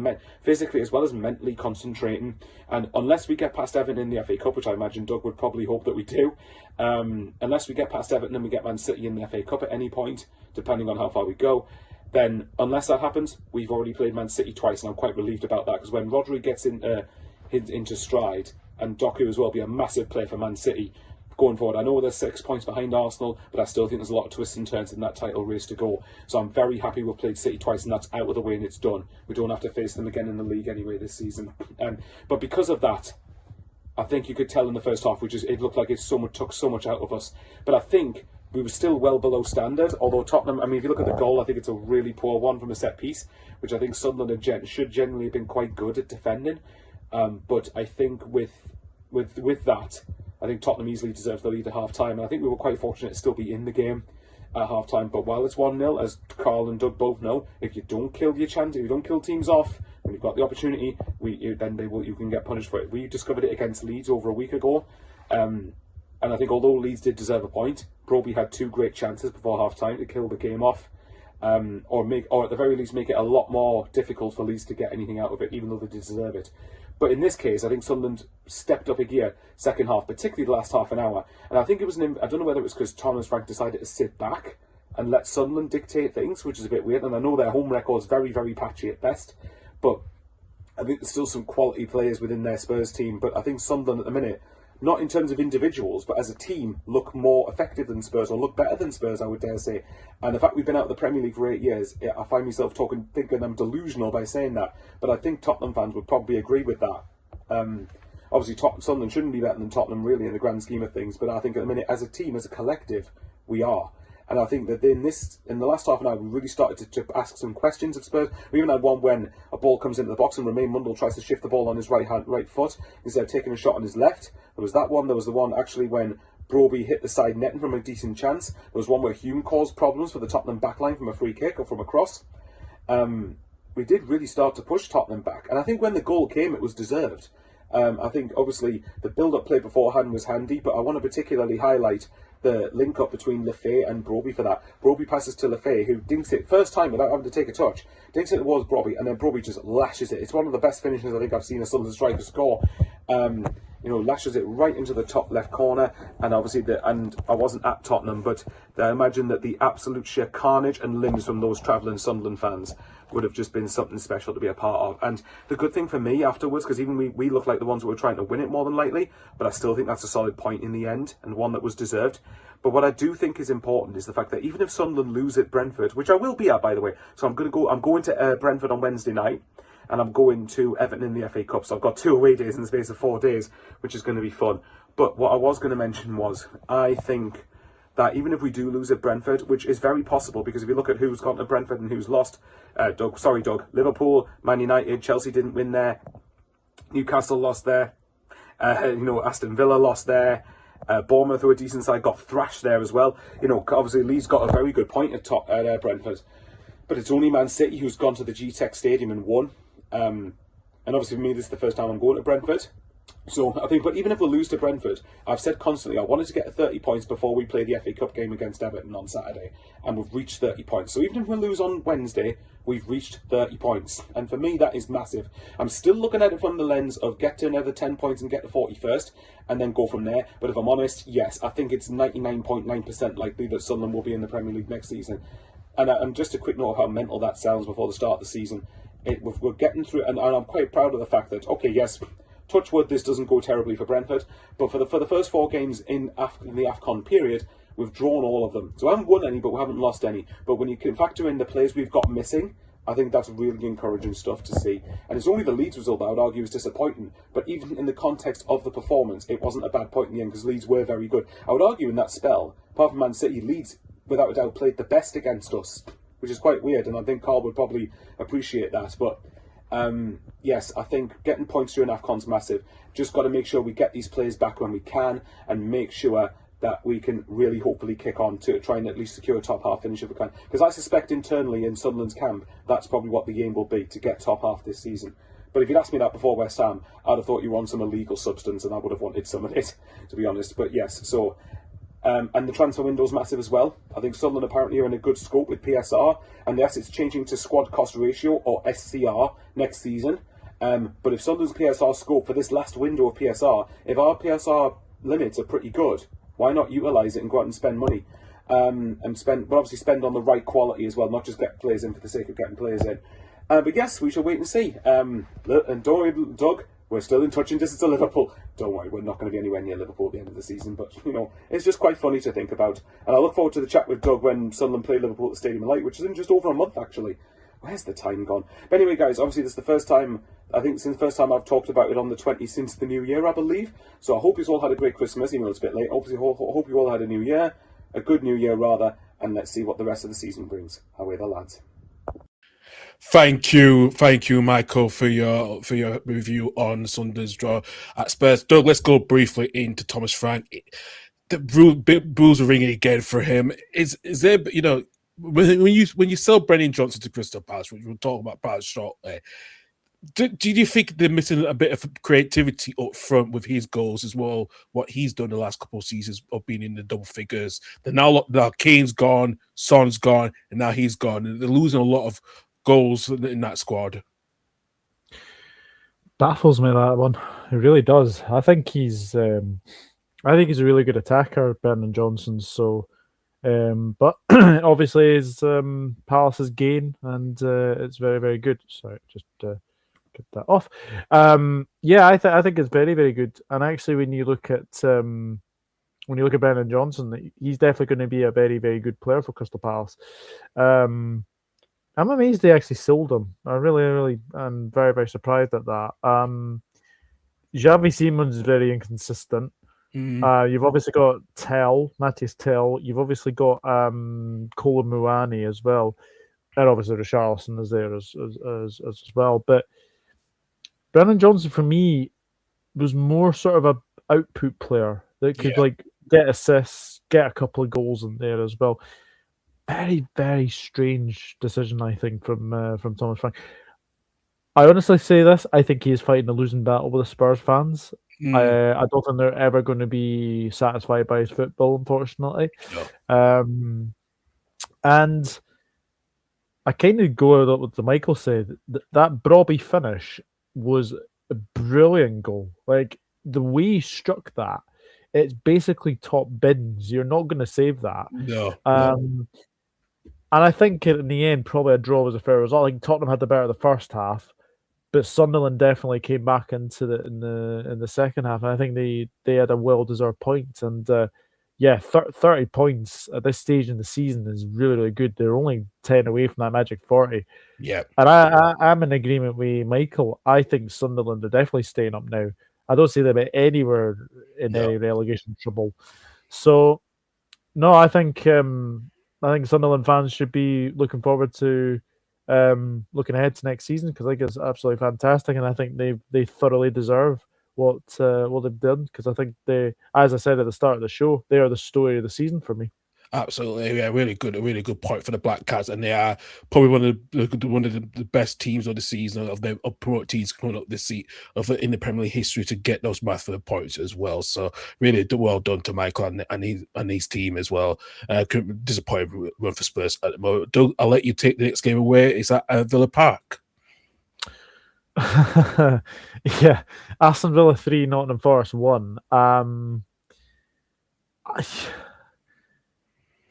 physically as well as mentally concentrating. And unless we get past Everton in the FA Cup, which I imagine Doug would probably hope that we do, unless we get past Everton and we get Man City in the FA Cup at any point, depending on how far we go, then unless that happens, we've already played Man City twice, and I'm quite relieved about that, because when Rodri gets into stride, and Doku as well be a massive player for Man City going forward. I know they're 6 points behind Arsenal, but I still think there's a lot of twists and turns in that title race to go. So I'm very happy we've played City twice and that's out of the way and it's done. We don't have to face them again in the league anyway this season. But because of that, I think you could tell in the first half, it looked like it took so much out of us. But I think we were still well below standard, although Tottenham, I mean, if you look at the goal, I think it's a really poor one from a set piece, which I think Sunderland should generally have been quite good at defending. But I think with that, I think Tottenham easily deserved the lead at half-time, and I think we were quite fortunate to still be in the game at half-time. But while it's 1-0, as Karl and Doug both know, if you don't kill your chance, if you don't kill teams off, when you've got the opportunity, you can get punished for it. We discovered it against Leeds over a week ago, and I think although Leeds did deserve a point, Broby had 2 great chances before half-time to kill the game off, or at the very least make it a lot more difficult for Leeds to get anything out of it, even though they deserve it. But in this case, I think Sunderland stepped up a gear second half, particularly the last half an hour. And I think it was I don't know whether it was because Thomas Frank decided to sit back and let Sunderland dictate things, which is a bit weird. And I know their home record is very, very patchy at best. But I think there's still some quality players within their Spurs team. But I think Sunderland at the minute, not in terms of individuals, but as a team, look more effective than Spurs, or look better than Spurs, I would dare say. And the fact we've been out of the Premier League for 8 years, I find myself thinking I'm delusional by saying that. But I think Tottenham fans would probably agree with that. Obviously, Sunderland shouldn't be better than Tottenham, really, in the grand scheme of things. But I think at the minute, as a team, as a collective, we are. And I think that in the last half an hour, we really started to ask some questions of Spurs. We even had one when a ball comes into the box and Romain Mundle tries to shift the ball on his right foot instead of taking a shot on his left. There was that one. There was the one actually when Broby hit the side netting from a decent chance. There was one where Hume caused problems for the Tottenham backline from a free kick or from a cross. We did really start to push Tottenham back. And I think when the goal came, it was deserved. I think obviously the build-up play beforehand was handy, but I want to particularly highlight the link-up between Lefebvre and Broby for that. Broby passes to Lefebvre, who dinks it first time without having to take a touch. Dinks it towards Broby, and then Broby just lashes it. It's one of the best finishes I think I've seen a Sunderland striker score. Lashes it right into the top left corner, and obviously and I wasn't at Tottenham, but I imagine that the absolute sheer carnage and limbs from those travelling Sunderland fans would have just been something special to be a part of. And the good thing for me afterwards, because even we look like the ones who were trying to win it more than likely, but I still think that's a solid point in the end and one that was deserved. But what I do think is important is the fact that even if Sunderland lose at Brentford, which I will be at, by the way, so I'm going to Brentford on Wednesday night, and I'm going to Everton in the FA Cup, so I've got 2 away days in the space of 4 days, which is going to be fun. But what I was going to mention was, I think that even if we do lose at Brentford, which is very possible, because if you look at who's gone to Brentford and who's lost, Doug, Liverpool, Man United, Chelsea didn't win there, Newcastle lost there, Aston Villa lost there, Bournemouth, who are a decent side, got thrashed there as well. Obviously Leeds got a very good point at Brentford, but it's only Man City who's gone to the G-Tech Stadium and won. And obviously for me, this is the first time I'm going to Brentford. So I think, but even if we lose to Brentford, I've said constantly I wanted to get 30 points before we play the FA Cup game against Everton on Saturday, and we've reached 30 points. So even if we lose on Wednesday, we've reached 30 points, and for me that is massive. I'm still looking at it from the lens of get to another 10 points and get to 41st, and then go from there. But if I'm honest, yes, I think it's 99.9% likely that Sunderland will be in the Premier League next season. And just a quick note of how mental that sounds before the start of the season. We're getting through, and I'm quite proud of the fact that, okay, yes, touch wood, this doesn't go terribly for Brentford, but for the first 4 games in the AFCON period, we've drawn all of them. So I haven't won any, but we haven't lost any. But when you can factor in the players we've got missing, I think that's really encouraging stuff to see. And it's only the Leeds result that I would argue is disappointing. But even in the context of the performance, it wasn't a bad point in the end because Leeds were very good. I would argue in that spell, apart from Man City, Leeds, without a doubt, played the best against us, which is quite weird. And I think Karl would probably appreciate that. But yes, I think getting points during AFCON's massive. Just got to make sure we get these players back when we can and make sure that we can really hopefully kick on to try and at least secure a top half finish if we can. Because I suspect internally in Sunderland's camp, that's probably what the aim will be, to get top half this season. But if you'd asked me that before West Ham, I'd have thought you were on some illegal substance and I would have wanted some of it, to be honest. But yes, so... and the transfer window's massive as well. I think Sunderland apparently are in a good scope with PSR, and yes, it's changing to squad cost ratio, or SCR, next season. But if Sunderland's PSR scope for this last window of PSR, if our PSR limits are pretty good, why not utilise it and go out and spend money? But obviously spend on the right quality as well, not just get players in for the sake of getting players in. But yes, we shall wait and see. And don't worry, Doug, we're still in touching distance to Liverpool. Don't worry, we're not going to be anywhere near Liverpool at the end of the season. But, you know, it's just quite funny to think about. And I look forward to the chat with Doug when Sunderland play Liverpool at the Stadium of Light, which is in just over a month, actually. Where's the time gone? But anyway, guys, obviously this is the first time, I think since the first time I've talked about it on the 20th since the new year, I believe. So I hope you all had a great Christmas, even though it's a bit late. Obviously, hope you all had a new year, a good new year rather, and let's see what the rest of the season brings. Away the lads. Thank you, Michael, for your review on Sunday's draw at Spurs. Doug, let's go briefly into Thomas Frank. The rules are ringing again for him. Is there, you know, when you sell Brennan Johnson to Crystal Palace, which we'll talk about Palace shortly, do you think they're missing a bit of creativity up front with his goals as well? What he's done the last couple of seasons of being in the double figures. Now Kane's gone, Son's gone, and now he's gone. And they're losing a lot of goals in that squad. Baffles me, that one. It really does. I think he's a really good attacker, Brennan Johnson. So, but obviously his Palace's gain, and it's very, very good. Sorry, just get that off. Yeah, I think it's very, very good. And actually, when you look at Brennan Johnson, he's definitely going to be a very, very good player for Crystal Palace. I'm amazed they actually sold him. I'm very, very surprised at that. Xavi Simons is very inconsistent. You've obviously got Matthias Tell. You've obviously got Colin Muani as well, and obviously Richarlison is there as well. But Brennan Johnson, for me, was more sort of a output player that could like get assists, get a couple of goals in there as well. Very, very strange decision, I think, from Thomas Frank. I honestly say this. I think he is fighting a losing battle with the Spurs fans. I don't think they're ever going to be satisfied by his football, unfortunately. No. And I kind of go with what the Michael said. That Brobby finish was a brilliant goal. Like, the way he struck that, it's basically top bins. You're not going to save that. No. And I think in the end, probably a draw was a fair result. I think Tottenham had the better of the first half, but Sunderland definitely came back into in the second half. And I think they had a well-deserved point. And 30 points at this stage in the season is really, really good. They're only 10 away from that magic 40. Yeah. And I'm in agreement with Michael. I think Sunderland are definitely staying up now. I don't see them anywhere in any relegation trouble. So, no, I think Sunderland fans should be looking forward to looking ahead to next season, because I think it's absolutely fantastic, and I think they thoroughly deserve what they've done, because I think they, as I said at the start of the show, they are the story of the season for me. Absolutely, yeah, a really good point for the Black Cats, and they are probably one of the best teams of the season of promote teams coming up this seat in the Premier League history to get those massive points as well. So really well done to Michael and his team as well. Disappointed run for Spurs at the moment. Doug, I'll let you take the next game away. Is that Villa Park? Yeah, Aston Villa 3, Nottingham Forest 1.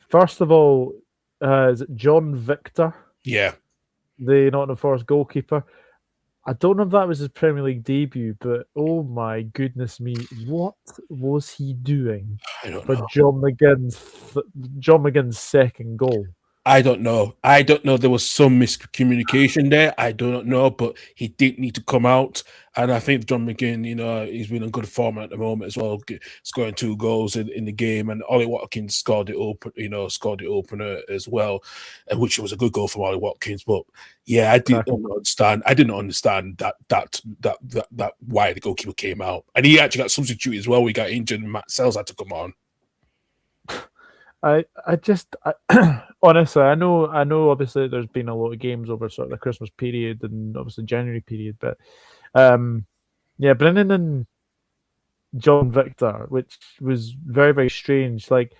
First of all, is it John Victor? Yeah. The Nottingham Forest goalkeeper. I don't know if that was his Premier League debut, but oh my goodness me, what was he doing I don't for know. John McGinn's second goal? I don't know. I don't know. There was some miscommunication there. I do not know, but he did need to come out. And I think John McGinn, he's been in good form at the moment as well, scoring 2 goals in the game. And Ollie Watkins scored the opener as well, which was a good goal from Ollie Watkins. But yeah, I didn't understand. I didn't understand that why the goalkeeper came out, and he actually got substituted as well. We got injured, and Matt Sells had to come on. I honestly, I know. Obviously, there's been a lot of games over sort of the Christmas period and obviously January period, but yeah, bringing in John Victor, which was very, very strange. Like,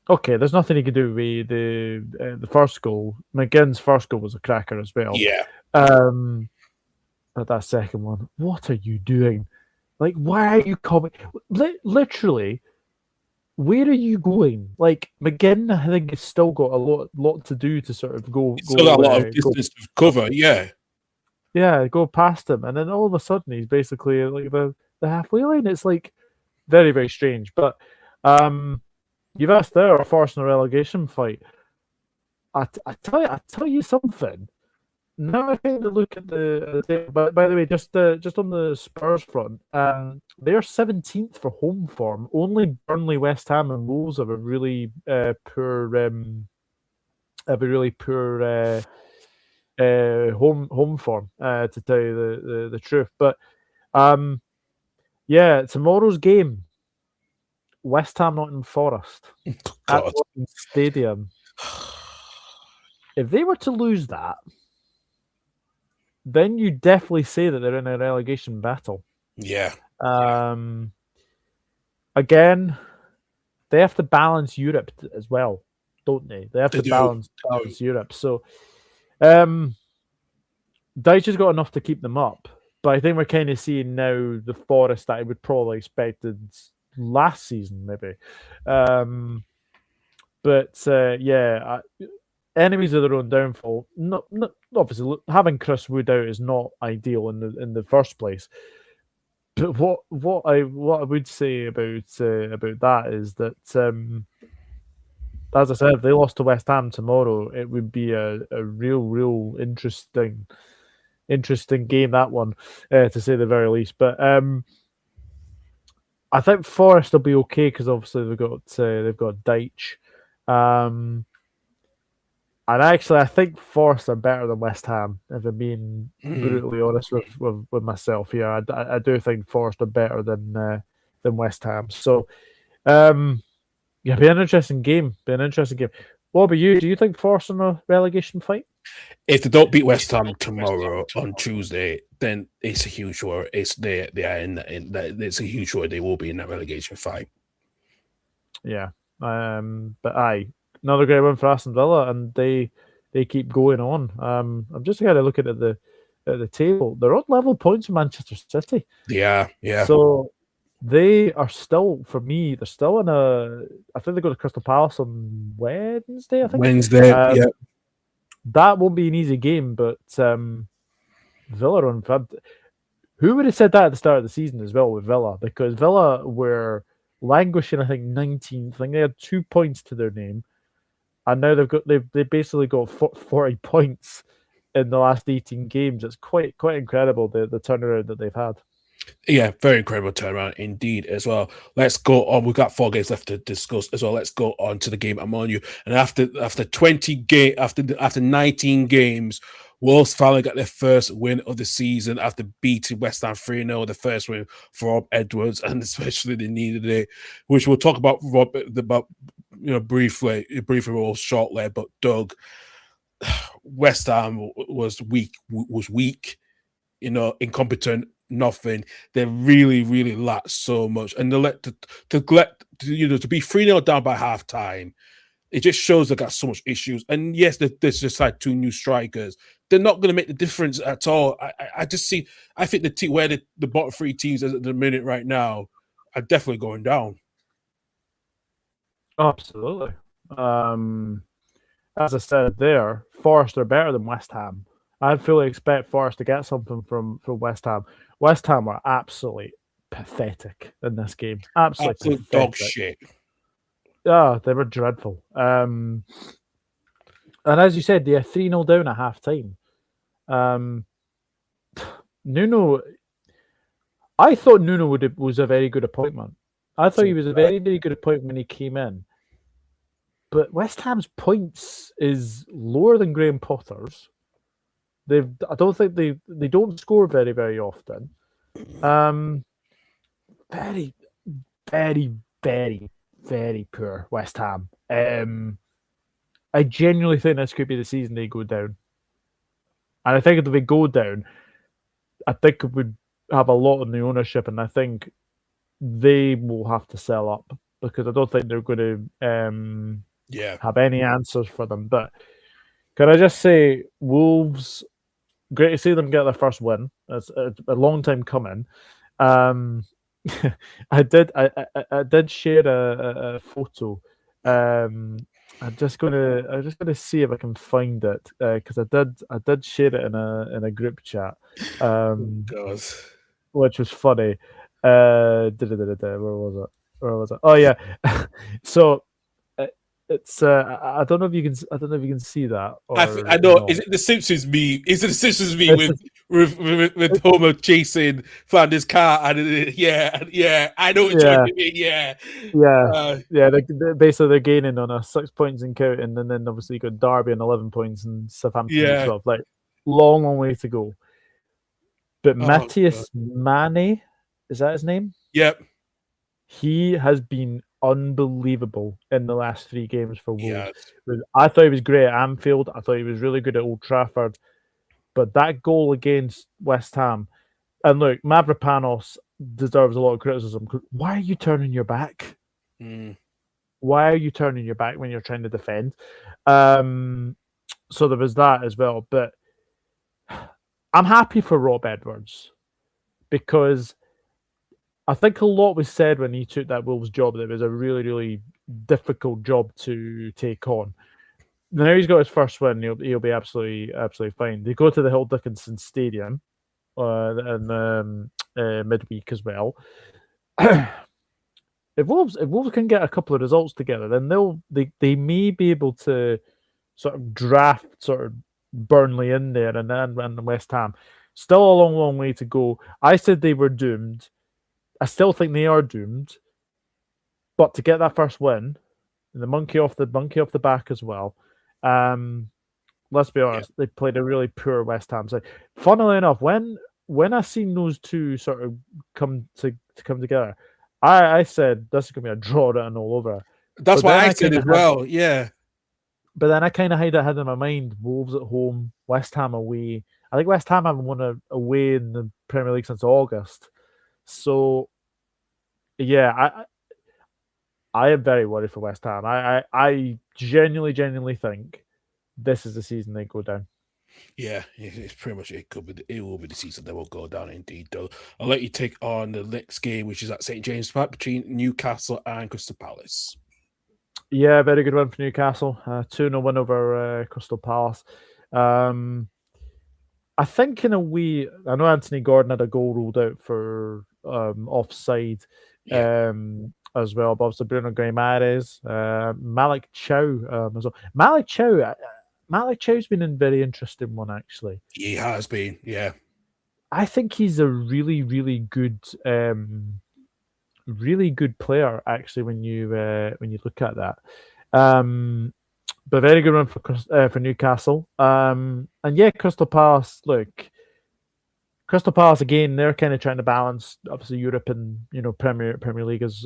okay, there's nothing he could do with the first goal. McGinn's first goal was a cracker as well. Yeah. But that second one, what are you doing? Like, why are you coming? Literally. Where are you going? Like, McGinn, I think, has still got a lot to do to sort of go. Still got a lot of distance to cover, yeah. Yeah, go past him, and then all of a sudden he's basically like the halfway line. It's like very, very strange. But you've asked there a force and a relegation fight. I tell you something. Now I kind of look at the by the way, just on the Spurs front, they're 17th for home form. Only Burnley, West Ham, and Wolves have a really poor home form. To tell you the truth, but yeah, tomorrow's game, West Ham Nottingham Forest at London Stadium. If they were to lose that, then you definitely say that they're in a relegation battle. Yeah. Again, they have to balance Europe as well, don't they? They have to balance Europe. So, Dyche has got enough to keep them up, but I think we're kind of seeing now the Forest that I would probably expected last season, maybe. Yeah. Enemies of their own downfall. Not obviously having Chris Wood out is not ideal in the first place. But what I would say about that is that as I said, if they lost to West Ham tomorrow, it would be a real interesting game, that one, to say the very least. But I think Forest will be okay because obviously they've got Dyche. And actually, I think Forest are better than West Ham, if I'm being brutally honest with myself. Yeah, I do think Forest are better than West Ham. So, yeah, be an interesting game. What about you? Do you think Forest in a relegation fight? If they don't beat West Ham tomorrow on Tuesday, then it's a huge war. It's it's a huge war. They will be in that relegation fight. Yeah, but another great win for Aston Villa, and they keep going on. I'm just kind of looking at the table. They're on level points with Manchester City. Yeah. So they are still, for me, they're still in I think they go to Crystal Palace on Wednesday. I think yeah. That won't be an easy game, but Villa are on. Who would have said that at the start of the season as well with Villa? Because Villa were languishing, I think 19th. I think they had 2 points to their name. And now they've basically got 40 points in the last 18 games. It's quite incredible the turnaround that they've had. Yeah, very incredible turnaround indeed as well. Let's go on. We've got 4 games left to discuss as well. Let's go on to the game I'm on you. And after 19 games, Wolves finally got their first win of the season after beating West Ham 3-0, the first win for Rob Edwards, and especially they needed it, which we'll talk about briefly or shortly. But Doug, West Ham was weak, incompetent, nothing. They really lacked so much, and to be 3-0 down by half time, it just shows they got so much issues. And yes, there's just like 2 new strikers. They're not going to make the difference at all. I think where the bottom 3 teams at the minute right now are definitely going down. Absolutely. As I said there, Forest are better than West Ham. I fully expect Forest to get something from West Ham. West Ham are absolutely pathetic in this game. Absolutely dog shit. they were dreadful. And as you said, they are 3-0 down at half time. Nuno, I thought Nuno was a very good appointment. I thought he was a very, very good appointment when he came in. But West Ham's points is lower than Graham Potter's. I don't think they don't score very, very often. Very, very, very, very poor West Ham. I genuinely think this could be the season they go down. And I think if they go down, I think it would have a lot on the ownership, and I think they will have to sell up because I don't think they're going to have any answers for them. But can I just say, Wolves, great to see them get their first win. It's a long time coming. I did share a photo. I'm just gonna see if I can find it because I did share it in a group chat. Which was funny. Where was it? Oh yeah. So it's I don't know if you can see that. I know. Not. Is it the Simpsons meme? Is it the Simpsons meme with Homer chasing Flanders' car? And I know what you mean. Yeah. Basically, they're gaining on 6 points and counting, and then obviously you got Derby on 11 points and Southampton at 12. Like long way to go. But Matthias Mane, is that his name? Yep. He has been unbelievable in the last 3 games for Wolves. Yes. I thought he was great at Anfield. I thought he was really good at Old Trafford. But that goal against West Ham, and look, Mavropanos deserves a lot of criticism. Why are you turning your back? Why are you turning your back when you're trying to defend? So there was that as well. But I'm happy for Rob Edwards because I think a lot was said when he took that Wolves job that it was a really, really difficult job to take on. Now he's got his first win, he'll be absolutely fine. They go to the Hill Dickinson Stadium in midweek as well. If Wolves can get a couple of results together, then they may be able to sort of draft sort of Burnley in there and West Ham. Still a long, long way to go. I said they were doomed. I still think they are doomed, but to get that first win, and the monkey off the back as well. Let's be honest, they played a really poor West Ham side. Funnily enough, when I seen those two sort of come together, I said this is gonna be a draw and all over. That's what I said as well. Yeah, but then I kind of had in my mind Wolves at home, West Ham away. I think West Ham haven't won away in the Premier League since August. So, yeah, I am very worried for West Ham. I genuinely think this is the season they go down. Yeah, it's pretty much it will be the season they will go down indeed. Though I'll let you take on the next game, which is at St James Park between Newcastle and Crystal Palace. Yeah, very good win for Newcastle. 2-0 win over Crystal Palace. I think in a way, I know Anthony Gordon had a goal ruled out for offside as well, but also Bruno Guimaraes, Malik Chow as well. Malik Chow's been a very interesting one, actually. He has been, yeah. I think he's a really, really good player, actually, when you look at that. But very good one for Newcastle. And yeah, Crystal Palace. Look, Crystal Palace again. They're kind of trying to balance, obviously, Europe and Premier League as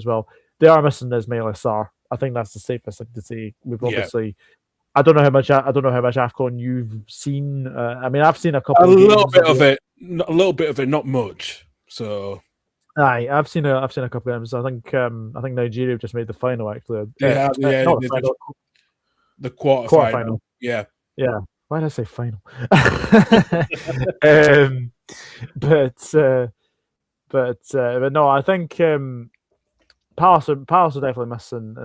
well. They are missing Ismail Assar. I think that's the safest thing to say. We've obviously. I don't know how much AFCON you've seen. I mean, I've seen a couple. A little bit of it, not much. So. Aye, I've seen a couple of games. I think Nigeria just made the final actually. The quarterfinal. Yeah. Why did I say final? But no, I think Palace are definitely missing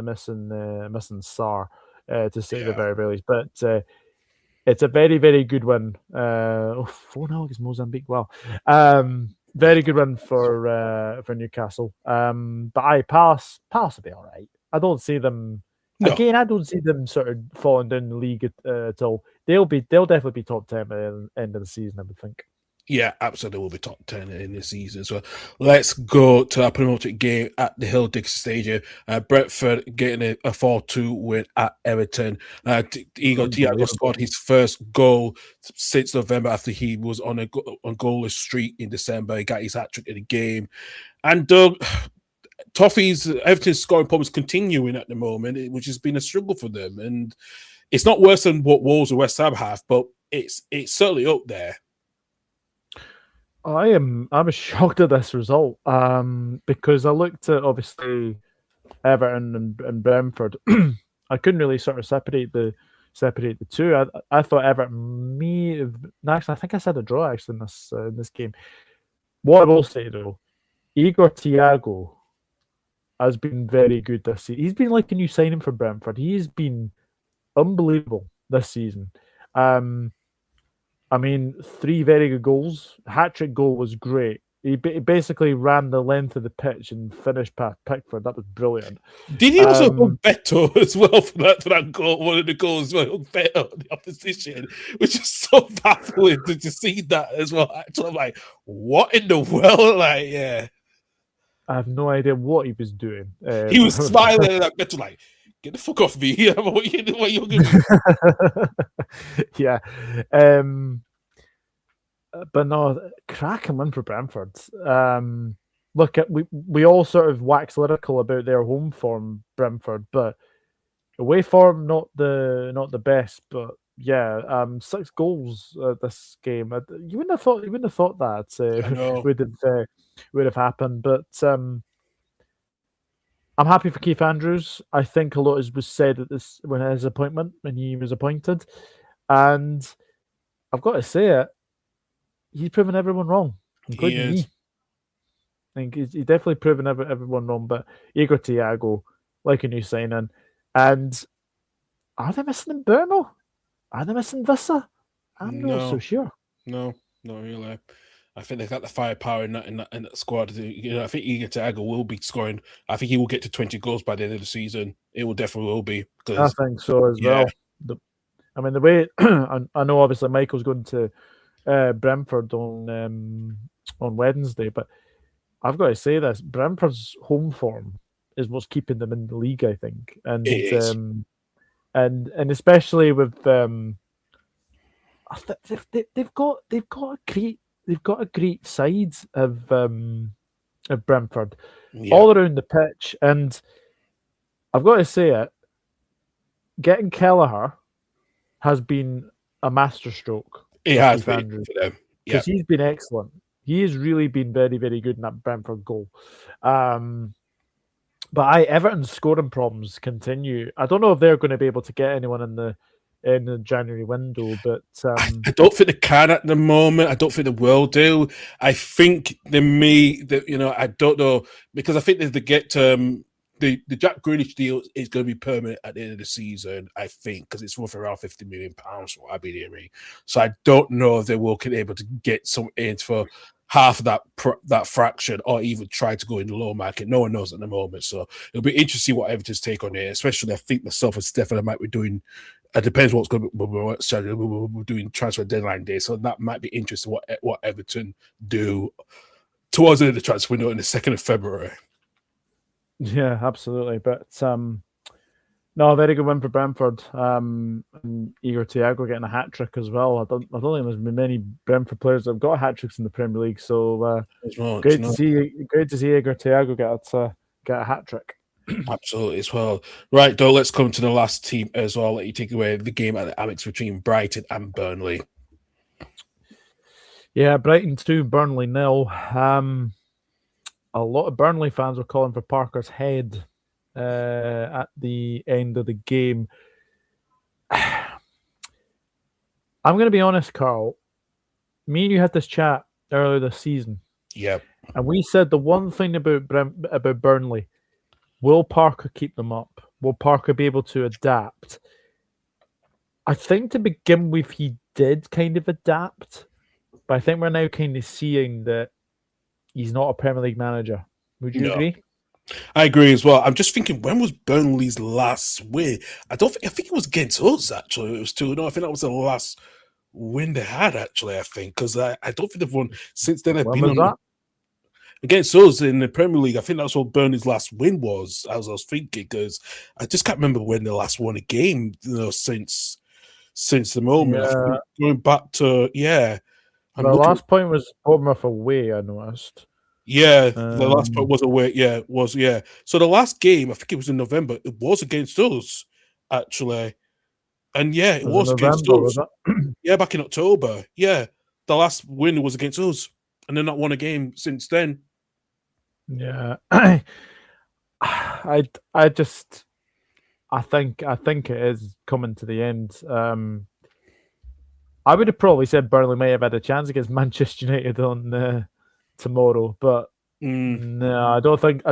Sarr to say the very, very least. But it's a very, very good win. 4-0 against Mozambique. Wow. Very good win for Newcastle. But Palace will be all right. I don't see them. No. Again, I don't see them sort of falling down the league at all. They'll definitely be top 10 at the end of the season, I would think. Yeah, absolutely will be top 10 in this season as well. Let's go to our promoted game at the Hill Dixon Stadium. Brentford getting a 4-2 win at Everton. Igor Thiago scored his first goal since November after he was on a goalless streak in December. He got his hat-trick in the game. And Toffee's Everton's scoring problems continuing at the moment, which has been a struggle for them. And it's not worse than what Wolves or West Ham have, but it's certainly up there. I was shocked at this result because I looked at obviously Everton and Brentford. I couldn't really sort of separate the two. I thought Everton may have actually. I think I said a draw actually in this game. What I will say though, Igor Thiago has been very good this season. He's been like a new signing for Brentford. He's been unbelievable this season. I mean, 3 very good goals. Hat-trick goal was great. He basically ran the length of the pitch and finished past Pickford. That was brilliant. Did he also hook Beto as well for that goal? One of the goals where hook Beto on the opposition, which is so baffling to see that as well. Actually, I'm like, what in the world? Like, yeah. I have no idea what he was doing. He was smiling at that Beto, like, get the fuck off me. What you going to do? Yeah. But no, cracking win for Brentford. Look, we all sort of wax lyrical about their home form, Brentford, but away form not the best. But yeah, 6 goals this game. You wouldn't have thought that would have happened. But I'm happy for Keith Andrews. I think a lot was said at this when he was appointed, and I've got to say it. He's proven everyone wrong, including me. I think he's definitely proven everyone wrong. But Igor Thiago, like a new signing, and are they missing Berno? Are they missing Vissa? I'm not so sure. No, not really. I think they've got the firepower in that squad. I think Igor Thiago will be scoring. I think he will get to 20 goals by the end of the season. It will definitely will be. I think so as well. I mean, the way I know, obviously, Michael's going to Brentford on Wednesday, but I've got to say this: Brentford's home form is what's keeping them in the league, I think, and and especially with they've got a great side of Brentford all around the pitch, and I've got to say it: getting Kelleher has been a masterstroke. It has been for them because he's been excellent. He has really been very, very good in that Brentford goal. But Everton's scoring problems continue. I don't know if they're going to be able to get anyone in the January window, but I don't think they can at the moment. I don't think they will do. I think they may. I don't know, because I think they get the Jack Grealish deal is going to be permanent at the end of the season, I think, because it's worth around £50 million, what I've been hearing. So I don't know if they will be able to get some in for half of that fraction, or even try to go in the low market. No one knows at the moment. So it'll be interesting to see what Everton's take on it, especially I think myself and Stefan might be doing, it depends what's going to be, we're doing transfer deadline day. So that might be interesting what Everton do towards the end of the transfer window in the 2nd of February. Yeah, absolutely. But no, a very good win for Brentford. And Igor Thiago getting a hat trick as well. I don't think there's been many Brentford players that have got hat tricks in the Premier League. So great to see Igor Thiago get a hat trick. Absolutely as well. Right, though, let's come to the last team as well. I'll let you take away the game at the AMEX between Brighton and Burnley. Yeah, Brighton 2, Burnley 0. A lot of Burnley fans were calling for Parker's head at the end of the game. I'm going to be honest, Karl. Me and you had this chat earlier this season. Yeah. And we said the one thing about Burnley, will Parker keep them up? Will Parker be able to adapt? I think to begin with, he did kind of adapt. But I think we're now kind of seeing that he's not a Premier League manager. Would you agree? I agree as well. I'm just thinking, when was Burnley's last win? I think it was against us, actually. It was 2-0. I think that was the last win they had, actually, I think, because I don't think they've won since then. I've When been was on that? against us in the Premier League. I think that's what Burnley's last win was, as I was thinking, because I just can't remember when they last won a game, since the moment. I Yeah. think going back to, I'm The looking. last point was Bournemouth away, I noticed. Yeah, the last part Um, was away. Yeah. So the last game, I think it was in November. It was against us, actually, and it was it was against November, was us. it? Yeah, back in October. Yeah, the last win was against us, and they're not won a game since then. Yeah. I just I think it is coming to the end. I would have probably said Burnley may have had a chance against Manchester United on tomorrow, but no, I don't think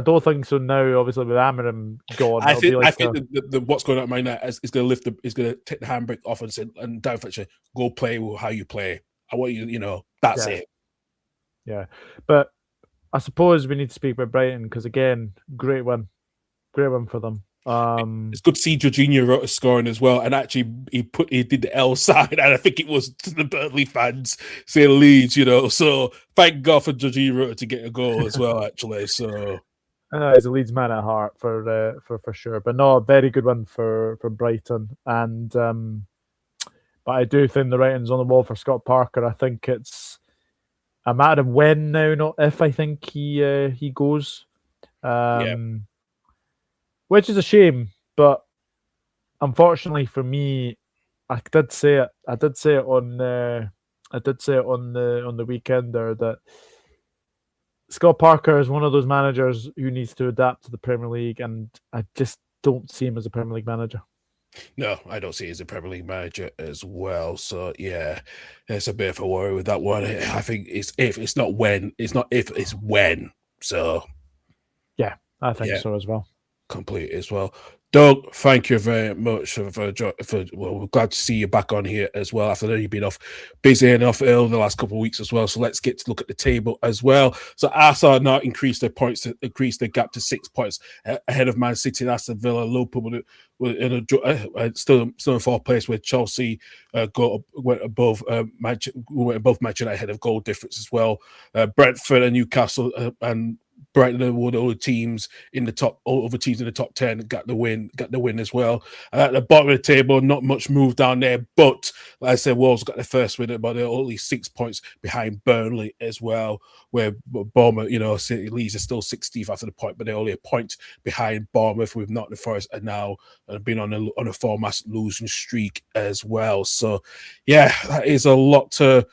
so now. Obviously, with Amorim gone, I it'll be think like the what's going on in my net is going to take the handbrake off and say, and down Fletcher, go play how you play. I want you, that's it. Yeah, but I suppose we need to speak about Brighton because again, great win for them. It's good to see Jorginho scoring as well, and actually he did the L side, and I think it was to the Burnley fans saying Leeds, So thank God for Jorginho to get a goal as well, actually. So he's a Leeds man at heart for sure, but no, a very good one for Brighton, and but I do think the writing's on the wall for Scott Parker. I think it's a matter of when now, not if. I think he goes. Which is a shame, but unfortunately for me, I did say it. I did say it on the weekend there that Scott Parker is one of those managers who needs to adapt to the Premier League, and I just don't see him as a Premier League manager. No, I don't see him as a Premier League manager as well. So it's a bit of a worry with that one. I think it's if, it's not when. It's not if, it's when. So yeah, I think so as well. Complete as well. Doug, thank you very much for we're glad to see you back on here as well. After that, you've been busy enough ill the last couple of weeks as well. So let's get to look at the table as well. So Arsenal now increased their gap to 6 points ahead of Man City and Aston Villa. Liverpool still in fourth place, with Chelsea went above Manchester United ahead of goal difference as well. Brentford and Newcastle and Brighton were the other teams in the top. All other teams in the top 10 got the win as well. At the bottom of the table, not much move down there, but like I said, Wolves got the first win, but they're only 6 points behind Burnley as well. Where Bournemouth, Leeds are still 16th after the point, but they're only a point behind Bournemouth, with Nottingham Forest and now been on a 4-match losing streak as well. So that is a lot to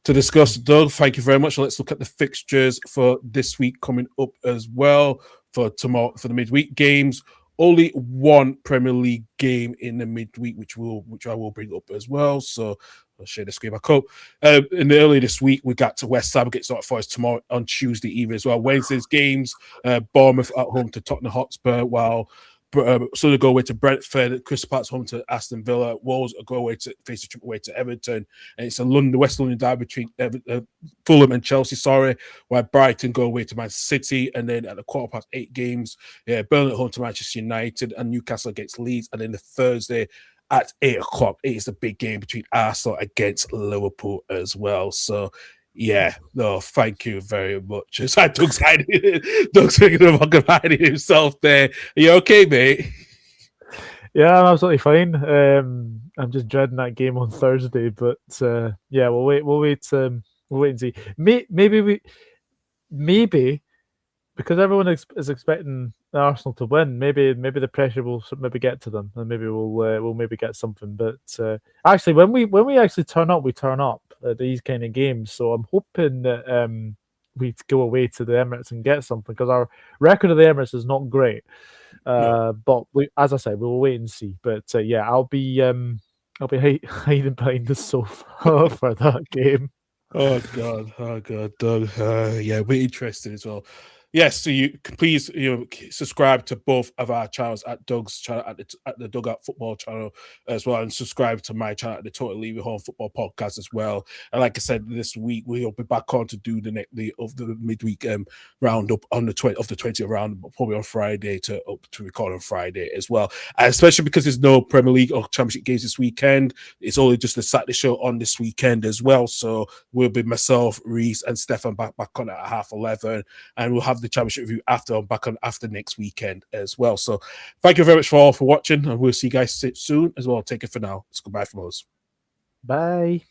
discuss. Doug, thank you very much. Let's look at the fixtures for this week coming up as well. For tomorrow, for the midweek games, only one Premier League game in the midweek, which I will bring up as well. So I'll share the screen back up. In the early this week, we got to West Ham against Nottingham Forest tomorrow on Tuesday evening as well. Wednesday's games, Bournemouth at home to Tottenham Hotspur, while so they go away to Brentford, Crystal Palace home to Aston Villa, Wolves go away to face a trip away to Everton, and it's a West London derby between Fulham and Chelsea. While Brighton go away to Manchester City, and then at the 8:15 games, Burnley at home to Manchester United and Newcastle against Leeds, and then the Thursday at 8:00, it is a big game between Arsenal against Liverpool as well. So. Thank you very much. Doug's thinking of hiding himself there. Are you okay, mate? Yeah, I'm absolutely fine. I'm just dreading that game on Thursday, but we'll wait and see. Maybe because everyone is expecting Arsenal to win. Maybe the pressure will maybe get to them, and maybe we'll maybe get something. But actually, when we actually turn up, we turn up at these kind of games. So I'm hoping that we go away to the Emirates and get something, because our record of the Emirates is not great. But as I said, we'll wait and see. But I'll be hiding behind the sofa for that game. Oh God, Doug. We're interested as well. Yes, so you can please subscribe to both of our channels, at Doug's channel at the Dugout Football channel as well, and subscribe to my channel at the Total Levy Home Football Podcast as well. And like I said, this week we'll be back on to do the midweek roundup on the 20th round, probably on Friday to record on Friday as well. And especially because there's no Premier League or Championship games this weekend, it's only just the Saturday show on this weekend as well. So we'll be myself, Reese, and Stefan back on at 11:30, and we'll have the Championship review after next weekend as well. So thank you very much for watching, and we'll see you guys soon as well. Take it for now. It's goodbye from us. Bye.